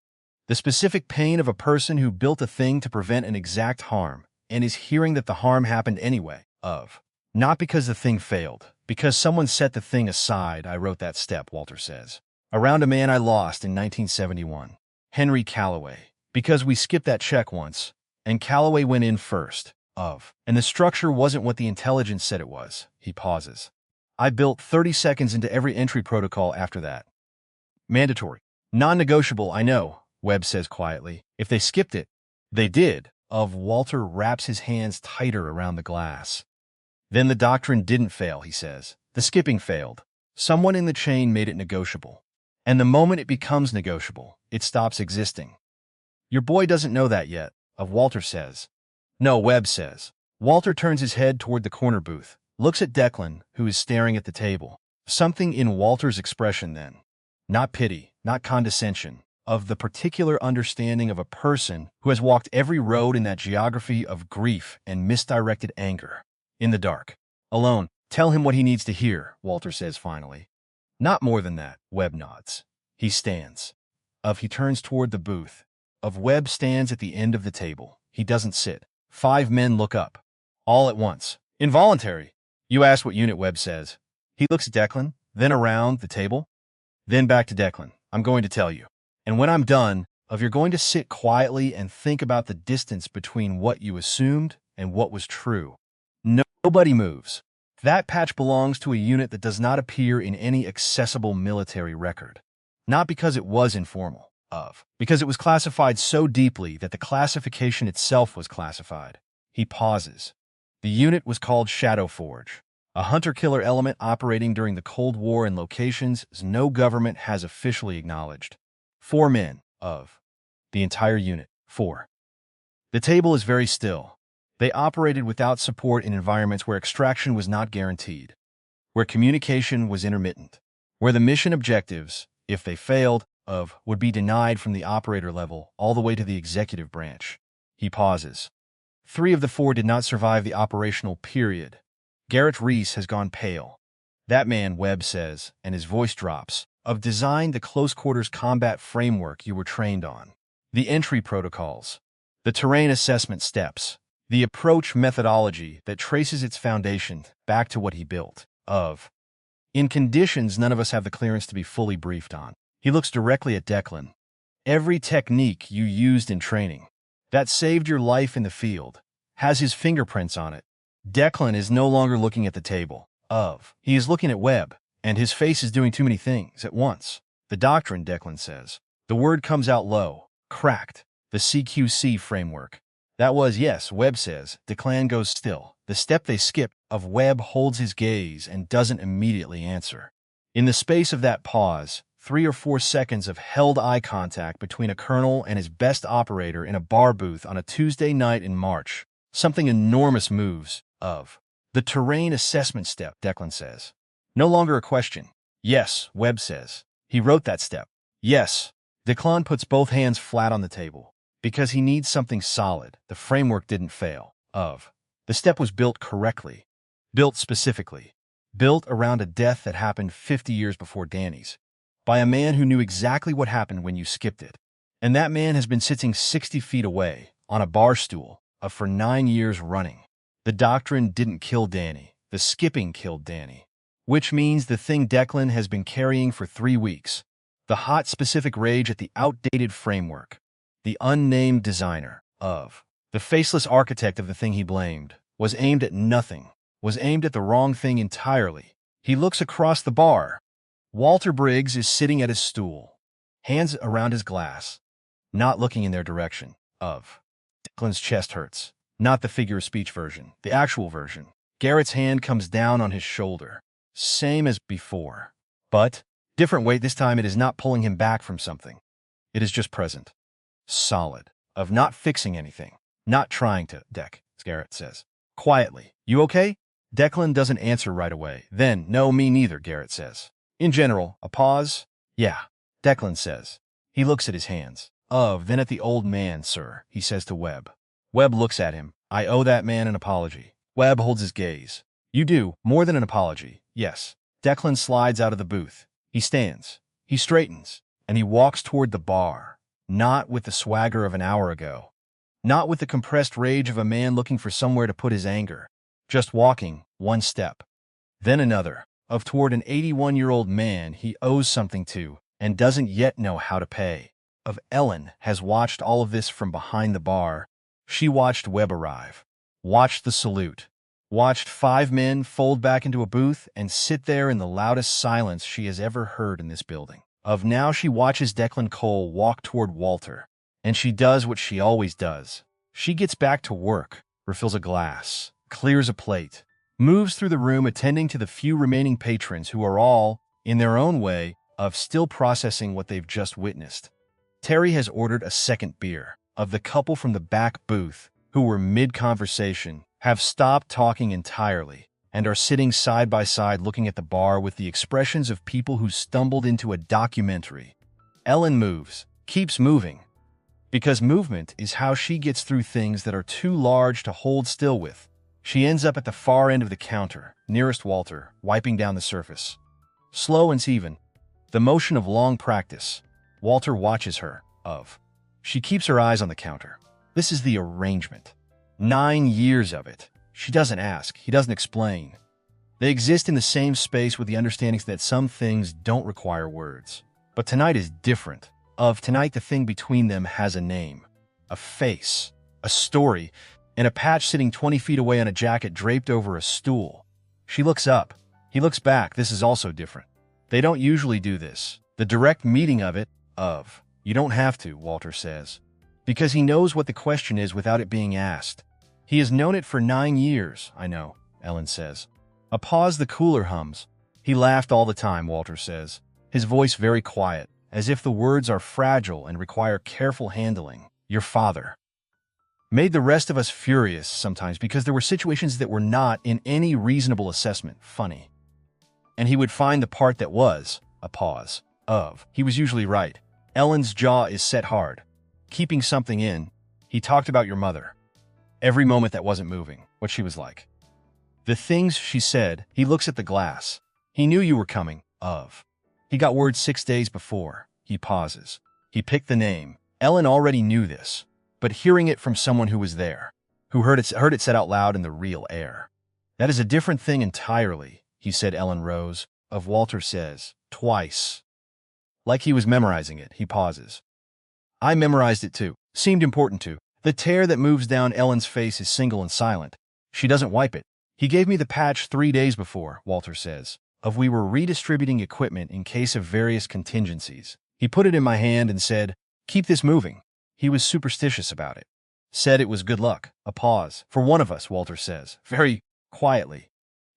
The specific pain of a person who built a thing to prevent an exact harm, and is hearing that the harm happened anyway. Not because the thing failed, because someone set the thing aside. I wrote that step, Walter says. Around a man I lost in 1971. Henry Calloway. Because we skipped that check once, and Calloway went in first. And the structure wasn't what the intelligence said it was. He pauses. I built 30 seconds into every entry protocol after that. Mandatory. Non-negotiable, I know, Webb says quietly. If they skipped it, they did. Walter wraps his hands tighter around the glass. Then the doctrine didn't fail, he says. The skipping failed. Someone in the chain made it negotiable. And the moment it becomes negotiable, it stops existing. Your boy doesn't know that yet, Walter says. No, Webb says. Walter turns his head toward the corner booth, looks at Declan, who is staring at the table. Something in Walter's expression then, not pity, not condescension, of the particular understanding of a person who has walked every road in that geography of grief and misdirected anger. In the dark. Alone. Tell him what he needs to hear, Walter says finally. Not more than that, Webb nods. He stands. He turns toward the booth. Webb stands at the end of the table. He doesn't sit. 5 men look up. All at once. Involuntary. You ask what unit, Webb says. He looks at Declan, then around the table, then back to Declan. I'm going to tell you. And when I'm done, you're going to sit quietly and think about the distance between what you assumed and what was true. Nobody moves. That patch belongs to a unit that does not appear in any accessible military record. Not because it was informal, because it was classified so deeply that the classification itself was classified. He pauses. The unit was called Shadow Forge, a hunter-killer element operating during the Cold War in locations no government has officially acknowledged. 4 men, the entire unit, 4. The table is very still. They operated without support in environments where extraction was not guaranteed, where communication was intermittent, where the mission objectives, if they failed, would be denied from the operator level all the way to the executive branch. He pauses. 3 of the 4 did not survive the operational period. Garrett Reese has gone pale. That man, Webb says, and his voice drops, designed the close-quarters combat framework you were trained on. The entry protocols, the terrain assessment steps, the approach methodology that traces its foundation back to what he built, in conditions none of us have the clearance to be fully briefed on. He looks directly at Declan. Every technique you used in training, that saved your life in the field, has his fingerprints on it. Declan is no longer looking at the table, he is looking at Webb, and his face is doing too many things at once. The doctrine, Declan says. The word comes out low, cracked. The CQC framework. That was, yes, Webb says. Declan goes still. The step they skip, Webb holds his gaze and doesn't immediately answer. In the space of that pause, 3 or 4 seconds of held eye contact between a colonel and his best operator in a bar booth on a Tuesday night in March, something enormous moves, the terrain assessment step, Declan says. No longer a question. Yes, Webb says. He wrote that step. Yes. Declan puts both hands flat on the table. Because he needs something solid. The framework didn't fail. The step was built correctly. Built specifically. Built around a death that happened 50 years before Danny's. By a man who knew exactly what happened when you skipped it. And that man has been sitting 60 feet away, on a bar stool, for 9 years running. The doctrine didn't kill Danny. The skipping killed Danny. Which means the thing Declan has been carrying for 3 weeks. The hot specific rage at the outdated framework. The unnamed designer the faceless architect of the thing he blamed, was aimed at nothing, was aimed at the wrong thing entirely. He looks across the bar. Walter Briggs is sitting at his stool, hands around his glass, not looking in their direction. Declan's chest hurts. Not the figure of speech version, the actual version. Garrett's hand comes down on his shoulder. Same as before. But, different weight this time. It is not pulling him back from something. It is just present. Solid. Not fixing anything. Not trying to, Garrett says. Quietly. You okay? Declan doesn't answer right away. Then, no, me neither, Garrett says. In general, a pause. Yeah, Declan says. He looks at his hands. Then at the old man, sir, he says to Webb. Webb looks at him. I owe that man an apology. Webb holds his gaze. You do, more than an apology, yes. Declan slides out of the booth. He stands. He straightens. And he walks toward the bar. Not with the swagger of an hour ago. Not with the compressed rage of a man looking for somewhere to put his anger. Just walking, 1 step. Then another, toward an 81-year-old man he owes something to and doesn't yet know how to pay. Ellen has watched all of this from behind the bar. She watched Webb arrive. Watched the salute. Watched 5 men fold back into a booth and sit there in the loudest silence she has ever heard in this building. Now she watches Declan Cole walk toward Walter. And she does what she always does. She gets back to work, refills a glass, clears a plate, moves through the room attending to the few remaining patrons who are all, in their own way, of still processing what they've just witnessed. Terry has ordered a second beer. Of the couple from the back booth, who were mid-conversation, have stopped talking entirely and are sitting side by side looking at the bar with the expressions of people who stumbled into a documentary. Ellen moves, keeps moving, because movement is how she gets through things that are too large to hold still with. She ends up at the far end of the counter, nearest Walter, wiping down the surface. Slow and even, the motion of long practice. Walter watches her, She keeps her eyes on the counter. This is the arrangement. 9 years of it. She doesn't ask, he doesn't explain. They exist in the same space with the understandings that some things don't require words. But tonight is different. Tonight the thing between them has a name, a face, a story, and a patch sitting 20 feet away on a jacket draped over a stool. She looks up. He looks back. This is also different. They don't usually do this. The direct meeting of it, You don't have to, Walter says. Because he knows what the question is without it being asked. He has known it for 9 years, I know, Ellen says. A pause, the cooler hums. He laughed all the time, Walter says, his voice very quiet, as if the words are fragile and require careful handling. Your father made the rest of us furious sometimes because there were situations that were not, in any reasonable assessment, funny. And he would find the part that was, a pause, he was usually right. Ellen's jaw is set hard. Keeping something in, he talked about your mother. Every moment that wasn't moving, what she was like. The things she said, he looks at the glass. He knew you were coming, He got word 6 days before. He pauses. He picked the name. Ellen already knew this, but hearing it from someone who was there, who heard it said out loud in the real air. That is a different thing entirely, he said. Ellen rose. Walter says, twice. Like he was memorizing it, he pauses. I memorized it too. Seemed important to. The tear that moves down Ellen's face is single and silent. She doesn't wipe it. He gave me the patch 3 days before, Walter says. We were redistributing equipment in case of various contingencies. He put it in my hand and said, keep this moving. He was superstitious about it. Said it was good luck. A pause. For one of us, Walter says, very quietly.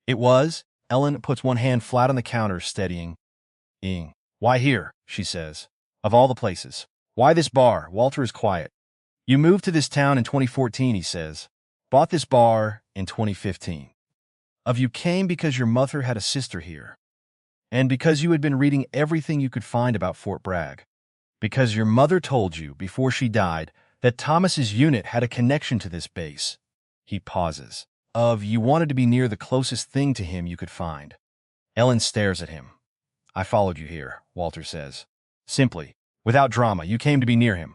It was? Ellen puts one hand flat on the counter, steadying. Why here? She says. Of all the places. Why this bar? Walter is quiet. You moved to this town in 2014, he says. Bought this bar in 2015. You came because your mother had a sister here. And because you had been reading everything you could find about Fort Bragg. Because your mother told you, before she died, that Thomas's unit had a connection to this base. He pauses. You wanted to be near the closest thing to him you could find. Ellen stares at him. I followed you here, Walter says. Simply, without drama, you came to be near him.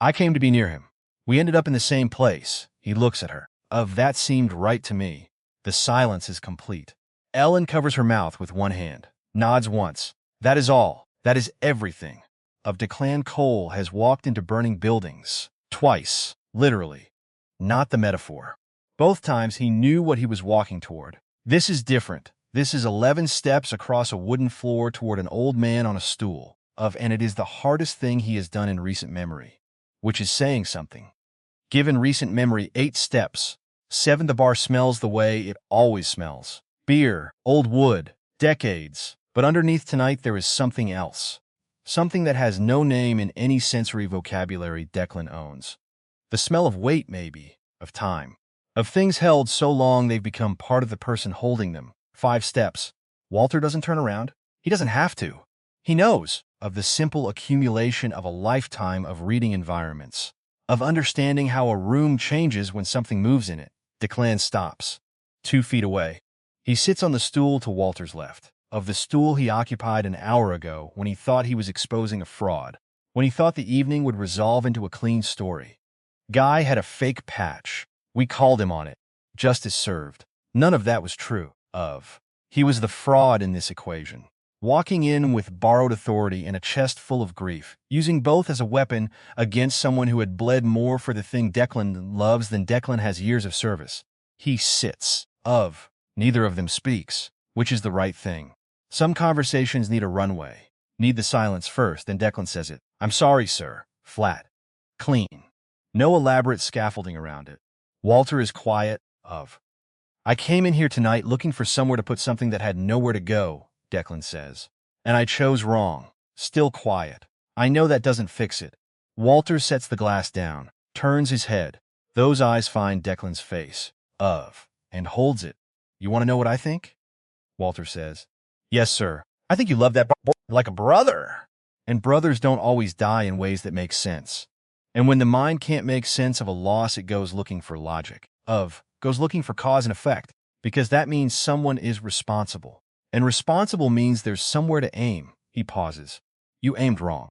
I came to be near him. We ended up in the same place. He looks at her. That seemed right to me. The silence is complete. Ellen covers her mouth with one hand, nods once. That is all. That is everything. Declan Cole has walked into burning buildings. Twice, literally. Not the metaphor. Both times he knew what he was walking toward. This is different. This is 11 steps across a wooden floor toward an old man on a stool. And it is the hardest thing he has done in recent memory. Which is saying something. Given recent memory 8 steps. 7, the bar smells the way it always smells. Beer, old wood, decades. But underneath tonight there is something else. Something that has no name in any sensory vocabulary Declan owns. The smell of weight, maybe, of time. Of things held so long they've become part of the person holding them. 5 steps. Walter doesn't turn around. He doesn't have to. He knows of the simple accumulation of a lifetime of reading environments, of understanding how a room changes when something moves in it. Declan stops. 2 feet away. He sits on the stool to Walter's left, of the stool he occupied an hour ago when he thought he was exposing a fraud, when he thought the evening would resolve into a clean story. Guy had a fake patch. We called him on it. Justice served. None of that was true. He was the fraud in this equation. Walking in with borrowed authority and a chest full of grief, using both as a weapon against someone who had bled more for the thing Declan loves than Declan has years of service. He sits. Neither of them speaks, which is the right thing. Some conversations need a runway, need the silence first, then Declan says it. I'm sorry, sir. Flat. Clean. No elaborate scaffolding around it. Walter is quiet. I came in here tonight looking for somewhere to put something that had nowhere to go, Declan says. And I chose wrong. Still quiet. I know that doesn't fix it. Walter sets the glass down, turns his head. Those eyes find Declan's face. And holds it. You want to know what I think? Walter says. Yes, sir. I think you love that like a brother. And brothers don't always die in ways that make sense. And when the mind can't make sense of a loss, it goes looking for logic. Goes looking for cause and effect, because that means someone is responsible. And responsible means there's somewhere to aim. He pauses. You aimed wrong.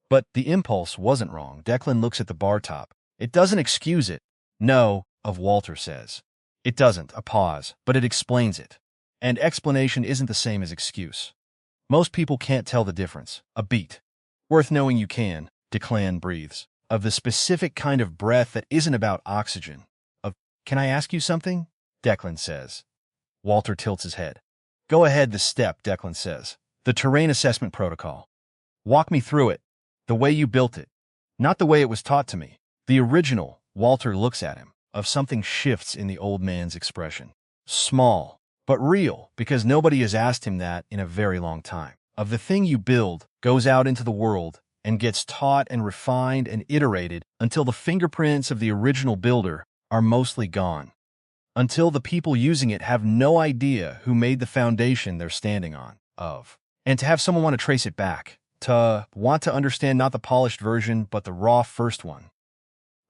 But the impulse wasn't wrong. Declan looks at the bar top. It doesn't excuse it. No, Walter says. It doesn't, a pause, but it explains it. And explanation isn't the same as excuse. Most people can't tell the difference. A beat. Worth knowing you can, Declan breathes. Of the specific kind of breath that isn't about oxygen. Can I ask you something? Declan says. Walter tilts his head. Go ahead, the step, Declan says. The terrain assessment protocol. Walk me through it. The way you built it. Not the way it was taught to me. The original, Walter looks at him. Of something shifts in the old man's expression. Small, but real, because nobody has asked him that in a very long time. Of the thing you build, goes out into the world, and gets taught and refined and iterated until the fingerprints of the original builder are mostly gone. Until the people using it have no idea who made the foundation they're standing on. And to have someone want to trace it back. To want to understand not the polished version, but the raw first one.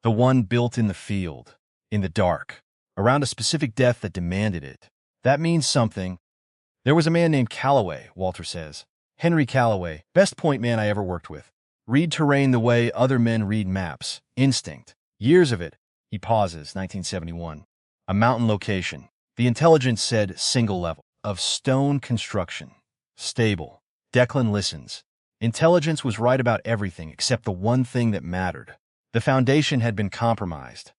The one built in the field, in the dark, around a specific depth that demanded it. That means something. There was a man named Calloway, Walter says. Henry Calloway, best point man I ever worked with. Read terrain the way other men read maps. Instinct. Years of it. He pauses, 1971. A mountain location. The intelligence said single level. Of stone construction. Stable. Declan listens. Intelligence was right about everything except the one thing that mattered. The foundation had been compromised.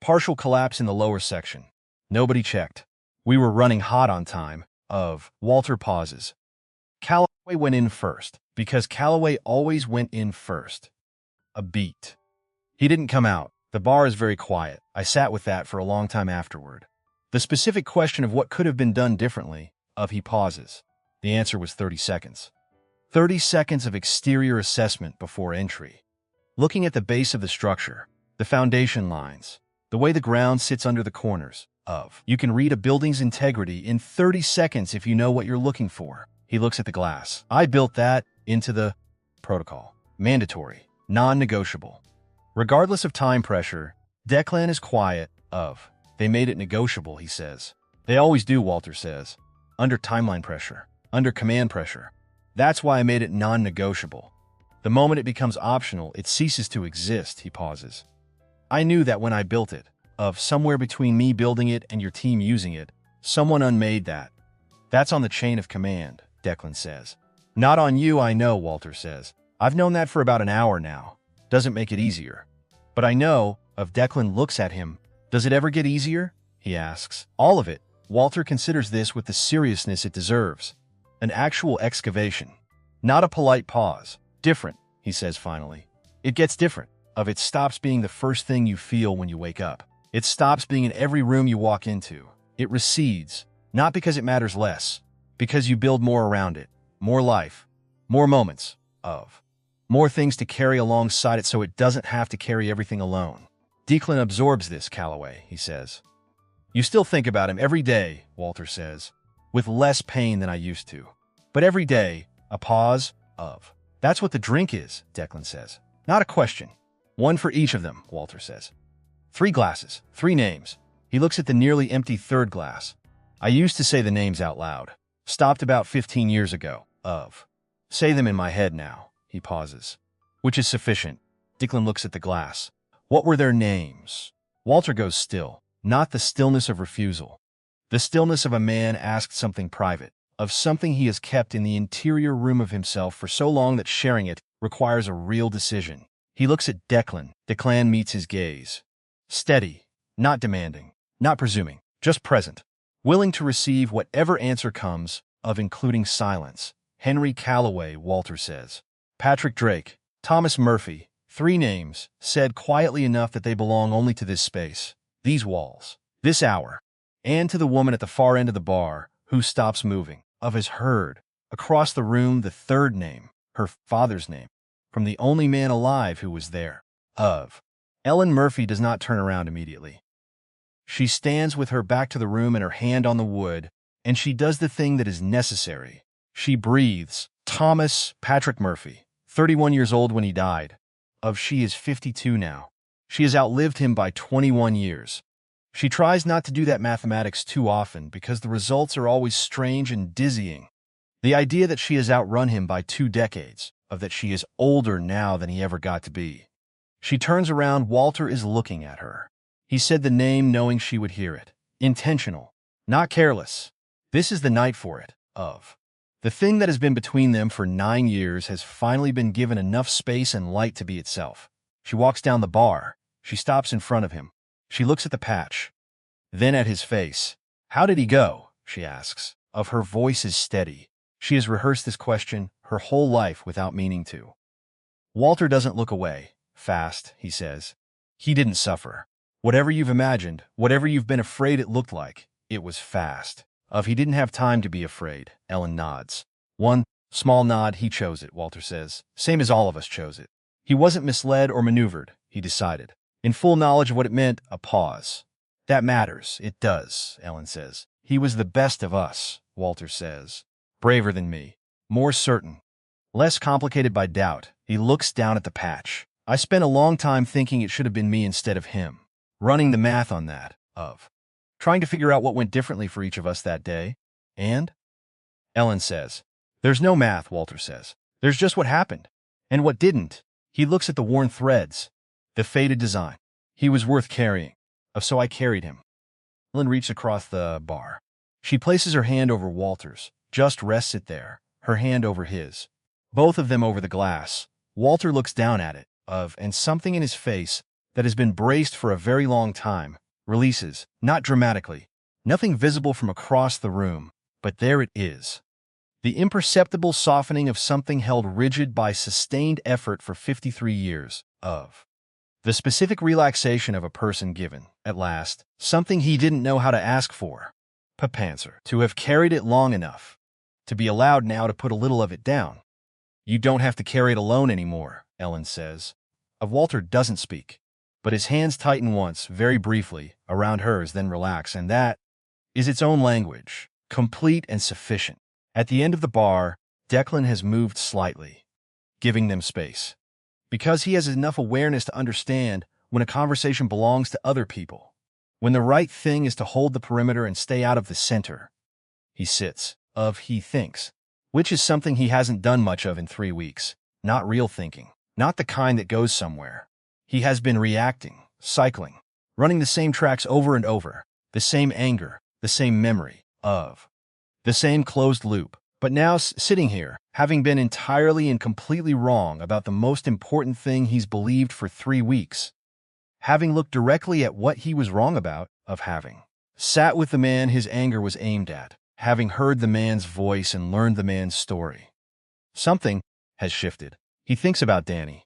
Partial collapse in the lower section. Nobody checked. We were running hot on time. Walter pauses. Calloway went in first, because Calloway always went in first. A beat. He didn't come out. The bar is very quiet. I sat with that for a long time afterward. The specific question of what could have been done differently, he pauses. The answer was 30 seconds. 30 seconds of exterior assessment before entry. Looking at the base of the structure, the foundation lines, the way the ground sits under the corners. You can read a building's integrity in 30 seconds if you know what you're looking for. He looks at the glass. I built that into the protocol. Mandatory. Non-negotiable. Regardless of time pressure, Declan is quiet. They made it negotiable, he says. They always do, Walter says. Under timeline pressure. Under command pressure. That's why I made it non-negotiable. The moment it becomes optional, it ceases to exist, he pauses. I knew that when I built it. Somewhere between me building it and your team using it, someone unmade that. That's on the chain of command, Declan says. Not on you, I know, Walter says. I've known that for about an hour now. Doesn't make it easier. But I know, Declan looks at him. Does it ever get easier? He asks. All of it. Walter considers this with the seriousness it deserves. An actual excavation. Not a polite pause. Different, he says finally. It gets different. It stops being the first thing you feel when you wake up. It stops being in every room you walk into. It recedes. Not because it matters less. Because you build more around it. More life. More moments. More things to carry alongside it so it doesn't have to carry everything alone. Declan absorbs this, Calloway, he says. You still think about him every day, Walter says, with less pain than I used to. But every day, a pause. That's what the drink is, Declan says. Not a question. One for each of them, Walter says. 3 glasses, 3 names. He looks at the nearly empty third glass. I used to say the names out loud. Stopped about 15 years ago. Say them in my head now. He pauses. Which is sufficient. Declan looks at the glass. What were their names? Walter goes still. Not the stillness of refusal. The stillness of a man asked something private. Of something he has kept in the interior room of himself for so long that sharing it requires a real decision. He looks at Declan. Declan meets his gaze. Steady. Not demanding. Not presuming. Just present. Willing to receive whatever answer comes, including silence. Henry Calloway, Walter says. Patrick Drake, Thomas Murphy, 3 names, said quietly enough that they belong only to this space, these walls, this hour. and to the woman at the far end of the bar, who stops moving, has heard, across the room, the third name, her father's name, from the only man alive who was there. Ellen Murphy does not turn around immediately. She stands with her back to the room and her hand on the wood, and she does the thing that is necessary. She breathes. Thomas Patrick Murphy, 31 years old when he died. She is 52 now. She has outlived him by 21 years. She tries not to do that mathematics too often because the results are always strange and dizzying. The idea that she has outrun him by 2 decades, that she is older now than he ever got to be. She turns around. Walter is looking at her. He said the name knowing she would hear it. Intentional, not careless. This is the night for it. The thing that has been between them for 9 years has finally been given enough space and light to be itself. She walks down the bar. She stops in front of him. She looks at the patch, then at his face. "How did he go?" she asks. Her voice is steady. She has rehearsed this question her whole life without meaning to. Walter doesn't look away. "Fast," he says. "He didn't suffer. Whatever you've imagined, whatever you've been afraid it looked like, it was fast." He didn't have time to be afraid. Ellen nods. One small nod. "He chose it," Walter says. "Same as all of us chose it. He wasn't misled or maneuvered. He decided. In full knowledge of what it meant." A pause. "That matters. It does," Ellen says. "He was the best of us," Walter says. "Braver than me. More certain. Less complicated by doubt." He looks down at the patch. "I spent a long time thinking it should have been me instead of him. Running the math on that. Trying to figure out what went differently for each of us that day. And?" Ellen says. "There's no math," Walter says. "There's just what happened. And what didn't." He looks at the worn threads. The faded design. "He was worth carrying. So I carried him." Ellen reaches across the bar. She places her hand over Walter's. Just rests it there. Her hand over his. Both of them over the glass. Walter looks down at it. And something in his face that has been braced for a very long time releases, not dramatically, nothing visible from across the room, but there it is. The imperceptible softening of something held rigid by sustained effort for 53 years. The specific relaxation of a person given, at last, something he didn't know how to ask for. Papanzer. To have carried it long enough. To be allowed now to put a little of it down. "You don't have to carry it alone anymore," Ellen says. Walter doesn't speak, but his hands tighten once, very briefly, around hers, then relax, and that is its own language, complete and sufficient. At the end of the bar, Declan has moved slightly, giving them space. Because he has enough awareness to understand when a conversation belongs to other people. When the right thing is to hold the perimeter and stay out of the center. He sits. He thinks. Which is something he hasn't done much of in 3 weeks. Not real thinking. Not the kind that goes somewhere. He has been reacting, cycling, running the same tracks over and over, the same anger, the same memory, the same closed loop. But now sitting here, having been entirely and completely wrong about the most important thing he's believed for 3 weeks, having looked directly at what he was wrong about, having sat with the man his anger was aimed at, having heard the man's voice and learned the man's story. Something has shifted. He thinks about Danny.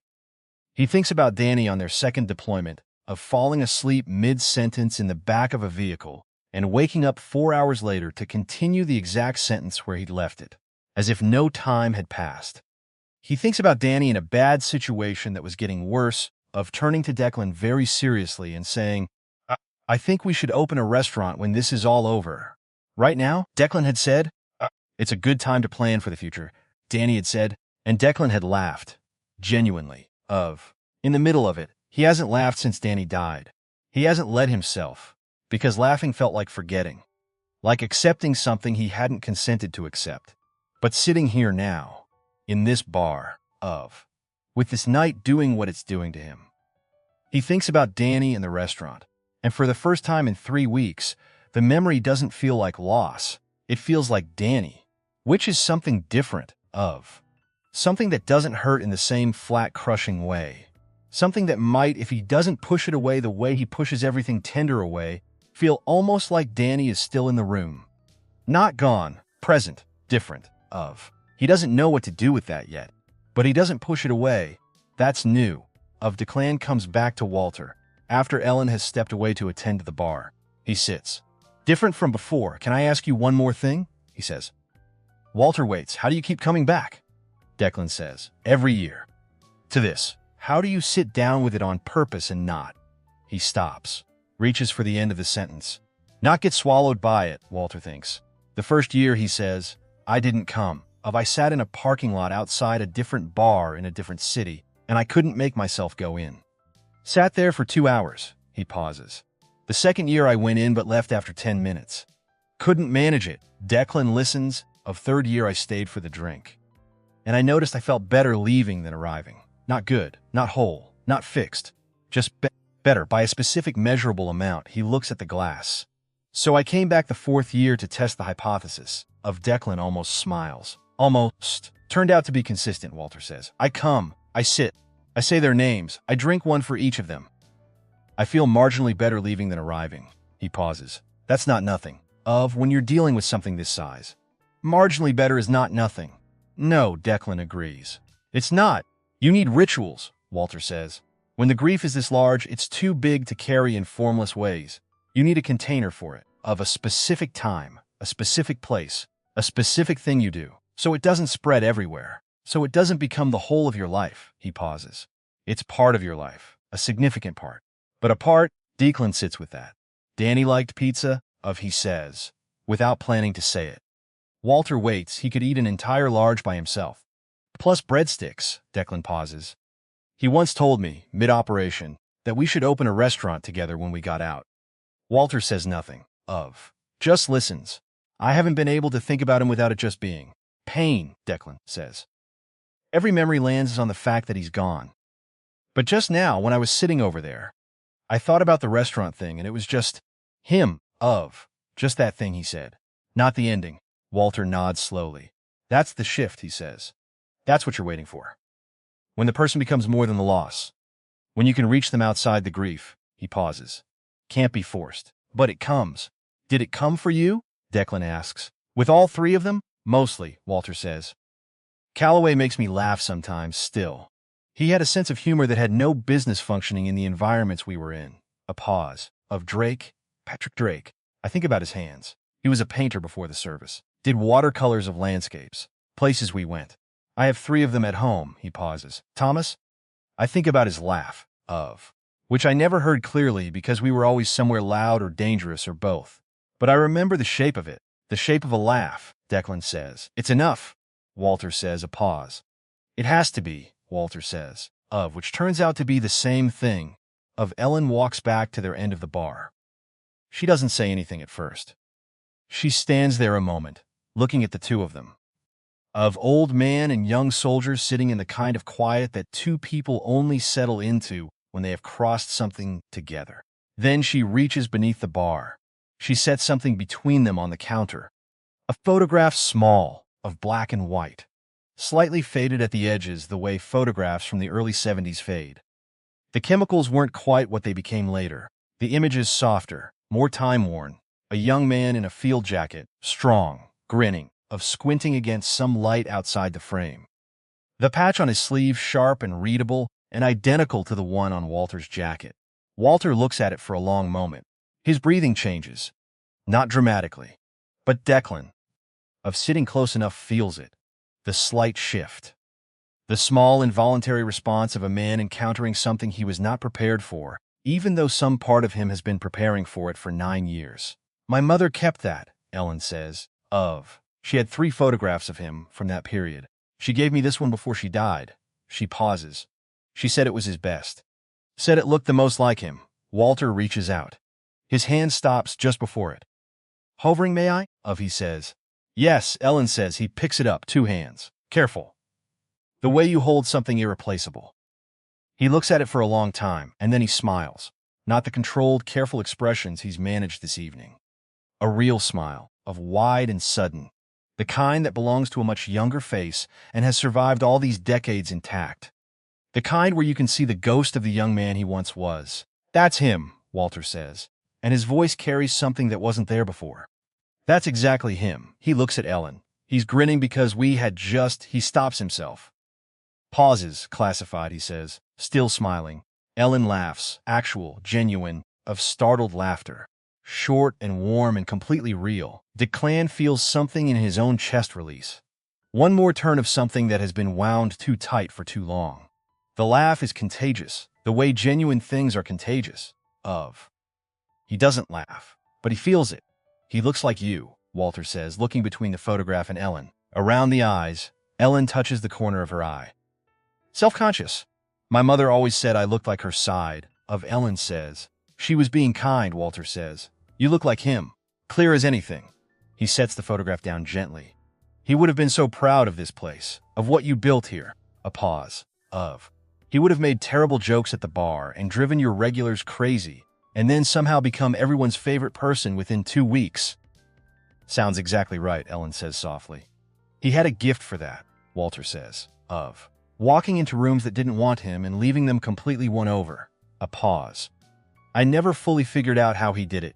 He thinks about Danny on their second deployment, of falling asleep mid-sentence in the back of a vehicle and waking up 4 hours later to continue the exact sentence where he'd left it, as if no time had passed. He thinks about Danny in a bad situation that was getting worse, of turning to Declan very seriously and saying, I think we should open a restaurant when this is all over. Right now, Declan had said, it's a good time to plan for the future, Danny had said, and Declan had laughed, genuinely, in the middle of it. He hasn't laughed since Danny died. He hasn't let himself, because laughing felt like forgetting, like accepting something he hadn't consented to accept. But sitting here now, in this bar, with this night doing what it's doing to him. He thinks about Danny and the restaurant, and for the first time in 3 weeks, the memory doesn't feel like loss. It feels like Danny, which is something different, something that doesn't hurt in the same flat, crushing way. Something that might, if he doesn't push it away the way he pushes everything tender away, feel almost like Danny is still in the room. Not gone, present, different, He doesn't know what to do with that yet, but he doesn't push it away. That's new. Declan comes back to Walter, after Ellen has stepped away to attend to the bar. He sits. Different from before. Can I ask you one more thing? He says. Walter waits. How do you keep coming back? Declan says. Every year. To this. How do you sit down with it on purpose and not? He stops. Reaches for the end of the sentence. Not get swallowed by it, Walter thinks. The first year, he says, I didn't come. I sat in a parking lot outside a different bar in a different city, and I couldn't make myself go in. Sat there for 2 hours. He pauses. The second year I went in but left after 10 minutes. Couldn't manage it. Declan listens. Of third year I stayed for the drink. And I noticed I felt better leaving than arriving. Not good, not whole, not fixed. Just better by a specific measurable amount. He looks at the glass. So I came back the fourth year to test the hypothesis. Of Declan almost smiles. Almost. Turned out to be consistent, Walter says. I come. I sit. I say their names. I drink one for each of them. I feel marginally better leaving than arriving. He pauses. That's not nothing. When you're dealing with something this size. Marginally better is not nothing. No, Declan agrees. It's not. You need rituals, Walter says. When the grief is this large, it's too big to carry in formless ways. You need a container for it, of a specific time, a specific place, a specific thing you do, so it doesn't spread everywhere, so it doesn't become the whole of your life. He pauses. It's part of your life, a significant part. But a part, Declan sits with that. Danny liked pizza, he says, without planning to say it. Walter waits. He could eat an entire large by himself. Plus breadsticks, Declan pauses. He once told me, mid-operation, that we should open a restaurant together when we got out. Walter says nothing. Just listens. I haven't been able to think about him without it just being pain, Declan says. Every memory lands on the fact that he's gone. But just now, when I was sitting over there, I thought about the restaurant thing, and it was just him, just that thing, he said. Not the ending. Walter nods slowly. That's the shift, he says. That's what you're waiting for. When the person becomes more than the loss. When you can reach them outside the grief. He pauses. Can't be forced. But it comes. Did it come for you? Declan asks. With all three of them? Mostly, Walter says. Calloway makes me laugh sometimes, still. He had a sense of humor that had no business functioning in the environments we were in. A pause. Of Drake? Patrick Drake. I think about his hands. He was a painter before the service. Did watercolors of landscapes. Places we went. I have 3 of them at home, he pauses. Thomas? I think about his laugh. Which I never heard clearly because we were always somewhere loud or dangerous or both. But I remember the shape of it. The shape of a laugh, Declan says. It's enough, Walter says. A pause. It has to be, Walter says. Which turns out to be the same thing. Ellen walks back to their end of the bar. She doesn't say anything at first. She stands there a moment, looking at the 2 of them. Old man and young soldiers sitting in the kind of quiet that 2 people only settle into when they have crossed something together. Then she reaches beneath the bar. She sets something between them on the counter. A photograph, small, of black and white, slightly faded at the edges the way photographs from the early 70s fade. The chemicals weren't quite what they became later. The images softer, more time-worn. A young man in a field jacket, strong, grinning, squinting against some light outside the frame. The patch on his sleeve sharp and readable and identical to the one on Walter's jacket. Walter looks at it for a long moment. His breathing changes. Not dramatically. But Declan, sitting close enough, feels it. The slight shift. The small involuntary response of a man encountering something he was not prepared for, even though some part of him has been preparing for it for 9 years. My mother kept that, Ellen says. She had 3 photographs of him from that period. She gave me this one before she died. She pauses. She said it was his best. Said it looked the most like him. Walter reaches out. His hand stops just before it. Hovering, may I? He says. Yes, Ellen says. He picks it up, 2 hands. Careful. The way you hold something irreplaceable. He looks at it for a long time, and then he smiles. Not the controlled, careful expressions he's managed this evening. A real smile, wide and sudden. The kind that belongs to a much younger face and has survived all these decades intact. The kind where you can see the ghost of the young man he once was. That's him, Walter says, and his voice carries something that wasn't there before. That's exactly him. He looks at Ellen. He's grinning because he stops himself. Pauses, classified, he says, still smiling. Ellen laughs, actual, genuine, startled laughter. short and warm and completely real. Declan feels something in his own chest release. One more turn of something that has been wound too tight for too long. The laugh is contagious, the way genuine things are contagious. He doesn't laugh, but he feels it. He looks like you, Walter says, looking between the photograph and Ellen. Around the eyes, Ellen touches the corner of her eye. Self-conscious. My mother always said I looked like her side, Ellen says. She was being kind, Walter says. You look like him. Clear as anything. He sets the photograph down gently. He would have been so proud of this place, of what you built here. A pause. He would have made terrible jokes at the bar and driven your regulars crazy, and then somehow become everyone's favorite person within 2 weeks. Sounds exactly right, Ellen says softly. He had a gift for that, Walter says. Walking into rooms that didn't want him and leaving them completely won over. A pause. I never fully figured out how he did it.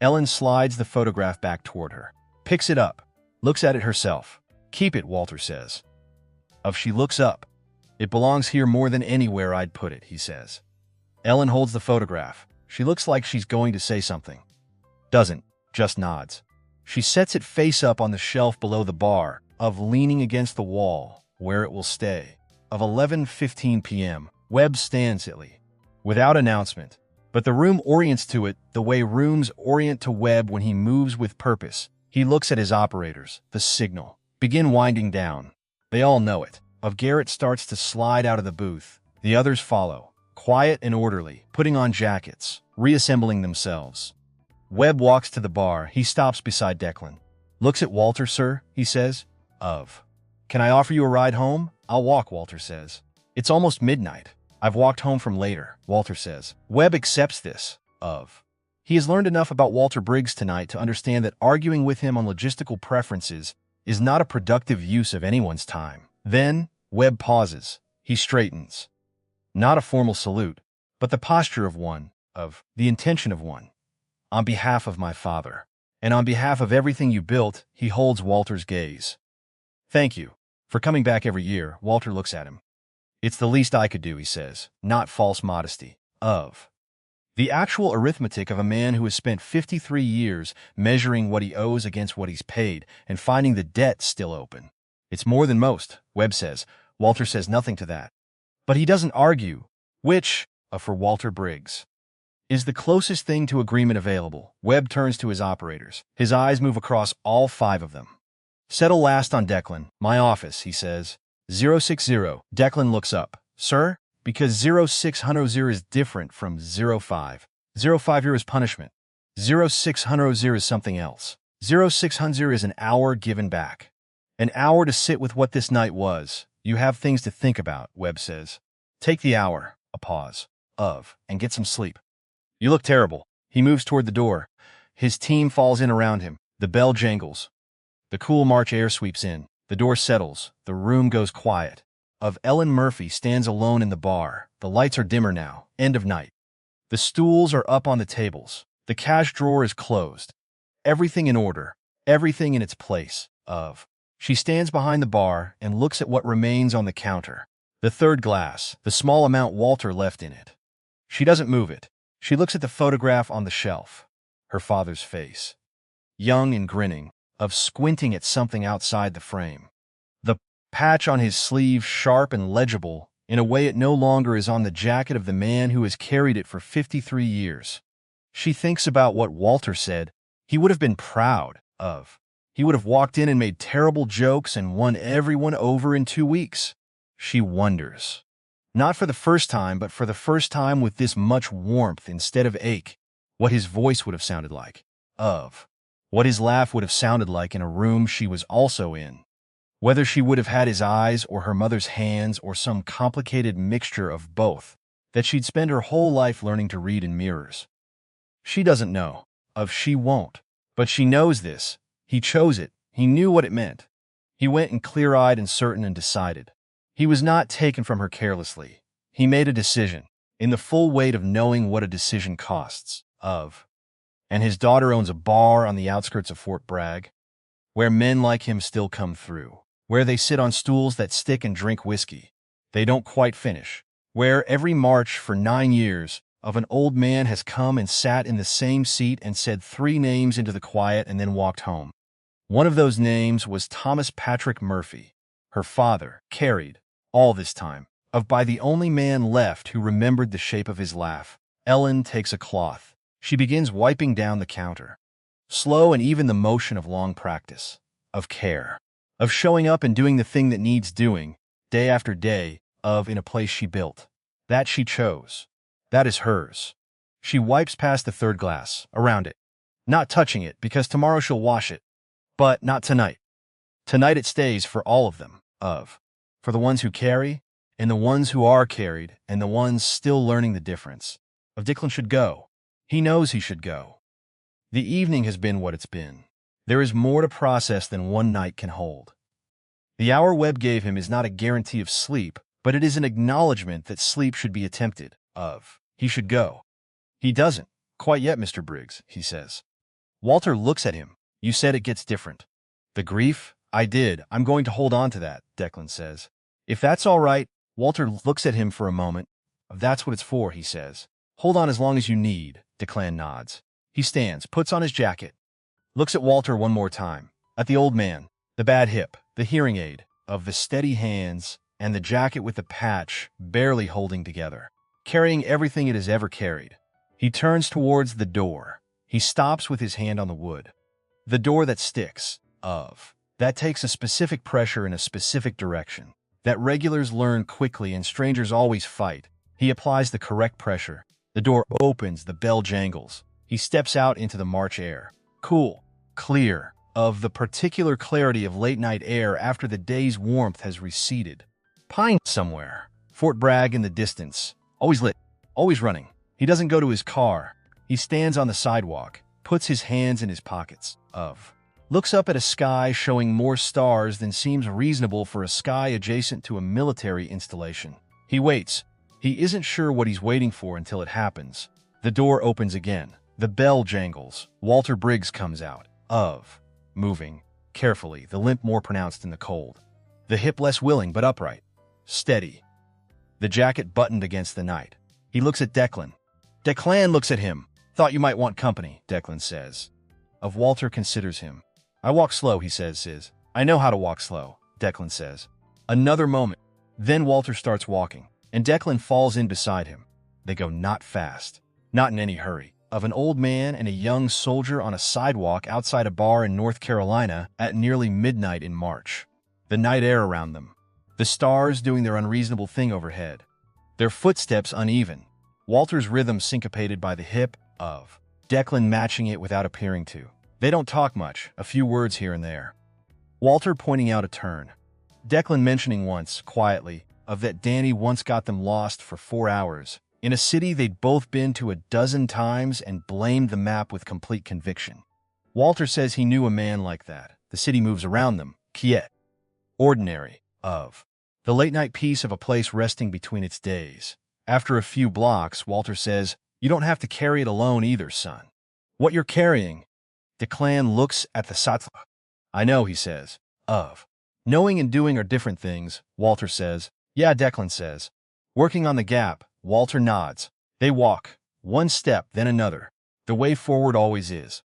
Ellen slides the photograph back toward her, picks it up, looks at it herself. Keep it, Walter says. She looks up. It belongs here more than anywhere I'd put it, he says. Ellen holds the photograph. She looks like she's going to say something. Doesn't, just nods. She sets it face up on the shelf below the bar, leaning against the wall, where it will stay. 11:15 p.m. Webb stands silently, without announcement. But the room orients to it the way rooms orient to Webb when he moves with purpose. He looks at his operators, the signal. Begin winding down. They all know it. Garrett starts to slide out of the booth. The others follow, quiet and orderly, putting on jackets, reassembling themselves. Webb walks to the bar. He stops beside Declan. Looks at Walter, sir, he says. Can I offer you a ride home? I'll walk, Walter says. It's almost midnight. I've walked home from later, Walter says. Webb accepts this. He has learned enough about Walter Briggs tonight to understand that arguing with him on logistical preferences is not a productive use of anyone's time. Then, Webb pauses. He straightens. Not a formal salute, but the posture of one, the intention of one. On behalf of my father, and on behalf of everything you built, he holds Walter's gaze. Thank you for coming back every year. Walter looks at him. It's the least I could do, he says, not false modesty. The actual arithmetic of a man who has spent 53 years measuring what he owes against what he's paid and finding the debt still open. It's more than most, Webb says. Walter says nothing to that. But he doesn't argue, which, for Walter Briggs, is the closest thing to agreement available. Webb turns to his operators. His eyes move across all 5 of them. Settle last on Declan. My office, he says. 060. Declan looks up. Sir? Because 0600 is different from 05. 05 is punishment. 0600 is something else. 0600 is an hour given back. An hour to sit with what this night was. You have things to think about, Webb says. Take the hour, a pause, and get some sleep. You look terrible. He moves toward the door. His team falls in around him. The bell jangles. The cool March air sweeps in. The door settles. The room goes quiet. Ellen Murphy stands alone in the bar. The lights are dimmer now. End of night. The stools are up on the tables. The cash drawer is closed. Everything in order. Everything in its place. She stands behind the bar and looks at what remains on the counter. The third glass, the small amount Walter left in it. She doesn't move it. She looks at the photograph on the shelf. Her father's face. Young and grinning, squinting at something outside the frame. The patch on his sleeve sharp and legible in a way it no longer is on the jacket of the man who has carried it for 53 years. She thinks about what Walter said he would have been proud of. He would have walked in and made terrible jokes and won everyone over in 2 weeks. She wonders. Not for the first time, but for the first time with this much warmth instead of ache, what his voice would have sounded like. What his laugh would have sounded like in a room she was also in. Whether she would have had his eyes or her mother's hands or some complicated mixture of both that she'd spend her whole life learning to read in mirrors. She doesn't know. She won't. But she knows this. He chose it. He knew what it meant. He went in clear-eyed and certain and decided. He was not taken from her carelessly. He made a decision, in the full weight of knowing what a decision costs. And his daughter owns a bar on the outskirts of Fort Bragg, where men like him still come through, where they sit on stools that stick and drink whiskey. They don't quite finish. Where every March for 9 years, of an old man has come and sat in the same seat and said 3 names into the quiet and then walked home. One of those names was Thomas Patrick Murphy. Her father, carried, all this time, by the only man left who remembered the shape of his laugh. Ellen takes a cloth. She begins wiping down the counter. Slow and even the motion of long practice, of care, of showing up and doing the thing that needs doing, day after day, in a place she built. That she chose. That is hers. She wipes past the 3rd glass, around it, not touching it because tomorrow she'll wash it. But not tonight. Tonight it stays for all of them, for the ones who carry, and the ones who are carried, and the ones still learning the difference. Declan should go. He knows he should go. The evening has been what it's been. There is more to process than one night can hold. The hour Webb gave him is not a guarantee of sleep, but it is an acknowledgement that sleep should be attempted, he should go. He doesn't, quite yet, Mr. Briggs, he says. Walter looks at him. You said it gets different. The grief? I did. I'm going to hold on to that, Declan says. If that's all right, Walter looks at him for a moment. That's what it's for, he says. Hold on as long as you need, Declan nods. He stands, puts on his jacket, looks at Walter one more time, at the old man, the bad hip, the hearing aid, the steady hands, and the jacket with the patch barely holding together, carrying everything it has ever carried. He turns towards the door. He stops with his hand on the wood. The door that sticks, that takes a specific pressure in a specific direction, that regulars learn quickly and strangers always fight. He applies the correct pressure. The door opens, the bell jangles. He steps out into the March air. Cool, clear, of the particular clarity of late-night air after the day's warmth has receded. Pine somewhere. Fort Bragg in the distance. Always lit. Always running. He doesn't go to his car. He stands on the sidewalk, puts his hands in his pockets, looks up at a sky showing more stars than seems reasonable for a sky adjacent to a military installation. He waits. He isn't sure what he's waiting for until it happens. The door opens again. The bell jangles. Walter Briggs comes out, moving, carefully, the limp more pronounced in the cold. The hip less willing but upright. Steady. The jacket buttoned against the night. He looks at Declan. Declan looks at him. Thought you might want company, Declan says. Walter considers him. I walk slow, he says. I know how to walk slow, Declan says. Another moment. Then Walter starts walking, and Declan falls in beside him. They go not fast, not in any hurry. An old man and a young soldier on a sidewalk outside a bar in North Carolina at nearly midnight in March. The night air around them. The stars doing their unreasonable thing overhead. Their footsteps uneven. Walter's rhythm syncopated by the hip, Declan matching it without appearing to. They don't talk much, a few words here and there. Walter pointing out a turn. Declan mentioning once, quietly, that Danny once got them lost for 4 hours, in a city they'd both been to a dozen times and blamed the map with complete conviction. Walter says he knew a man like that. The city moves around them, quiet. Ordinary, the late-night peace of a place resting between its days. After a few blocks, Walter says, you don't have to carry it alone either, son. What you're carrying. Declan looks at the satla. I know, he says. Knowing and doing are different things, Walter says. Yeah, Declan says. Working on the gap, Walter nods. They walk, one step, then another. The way forward always is.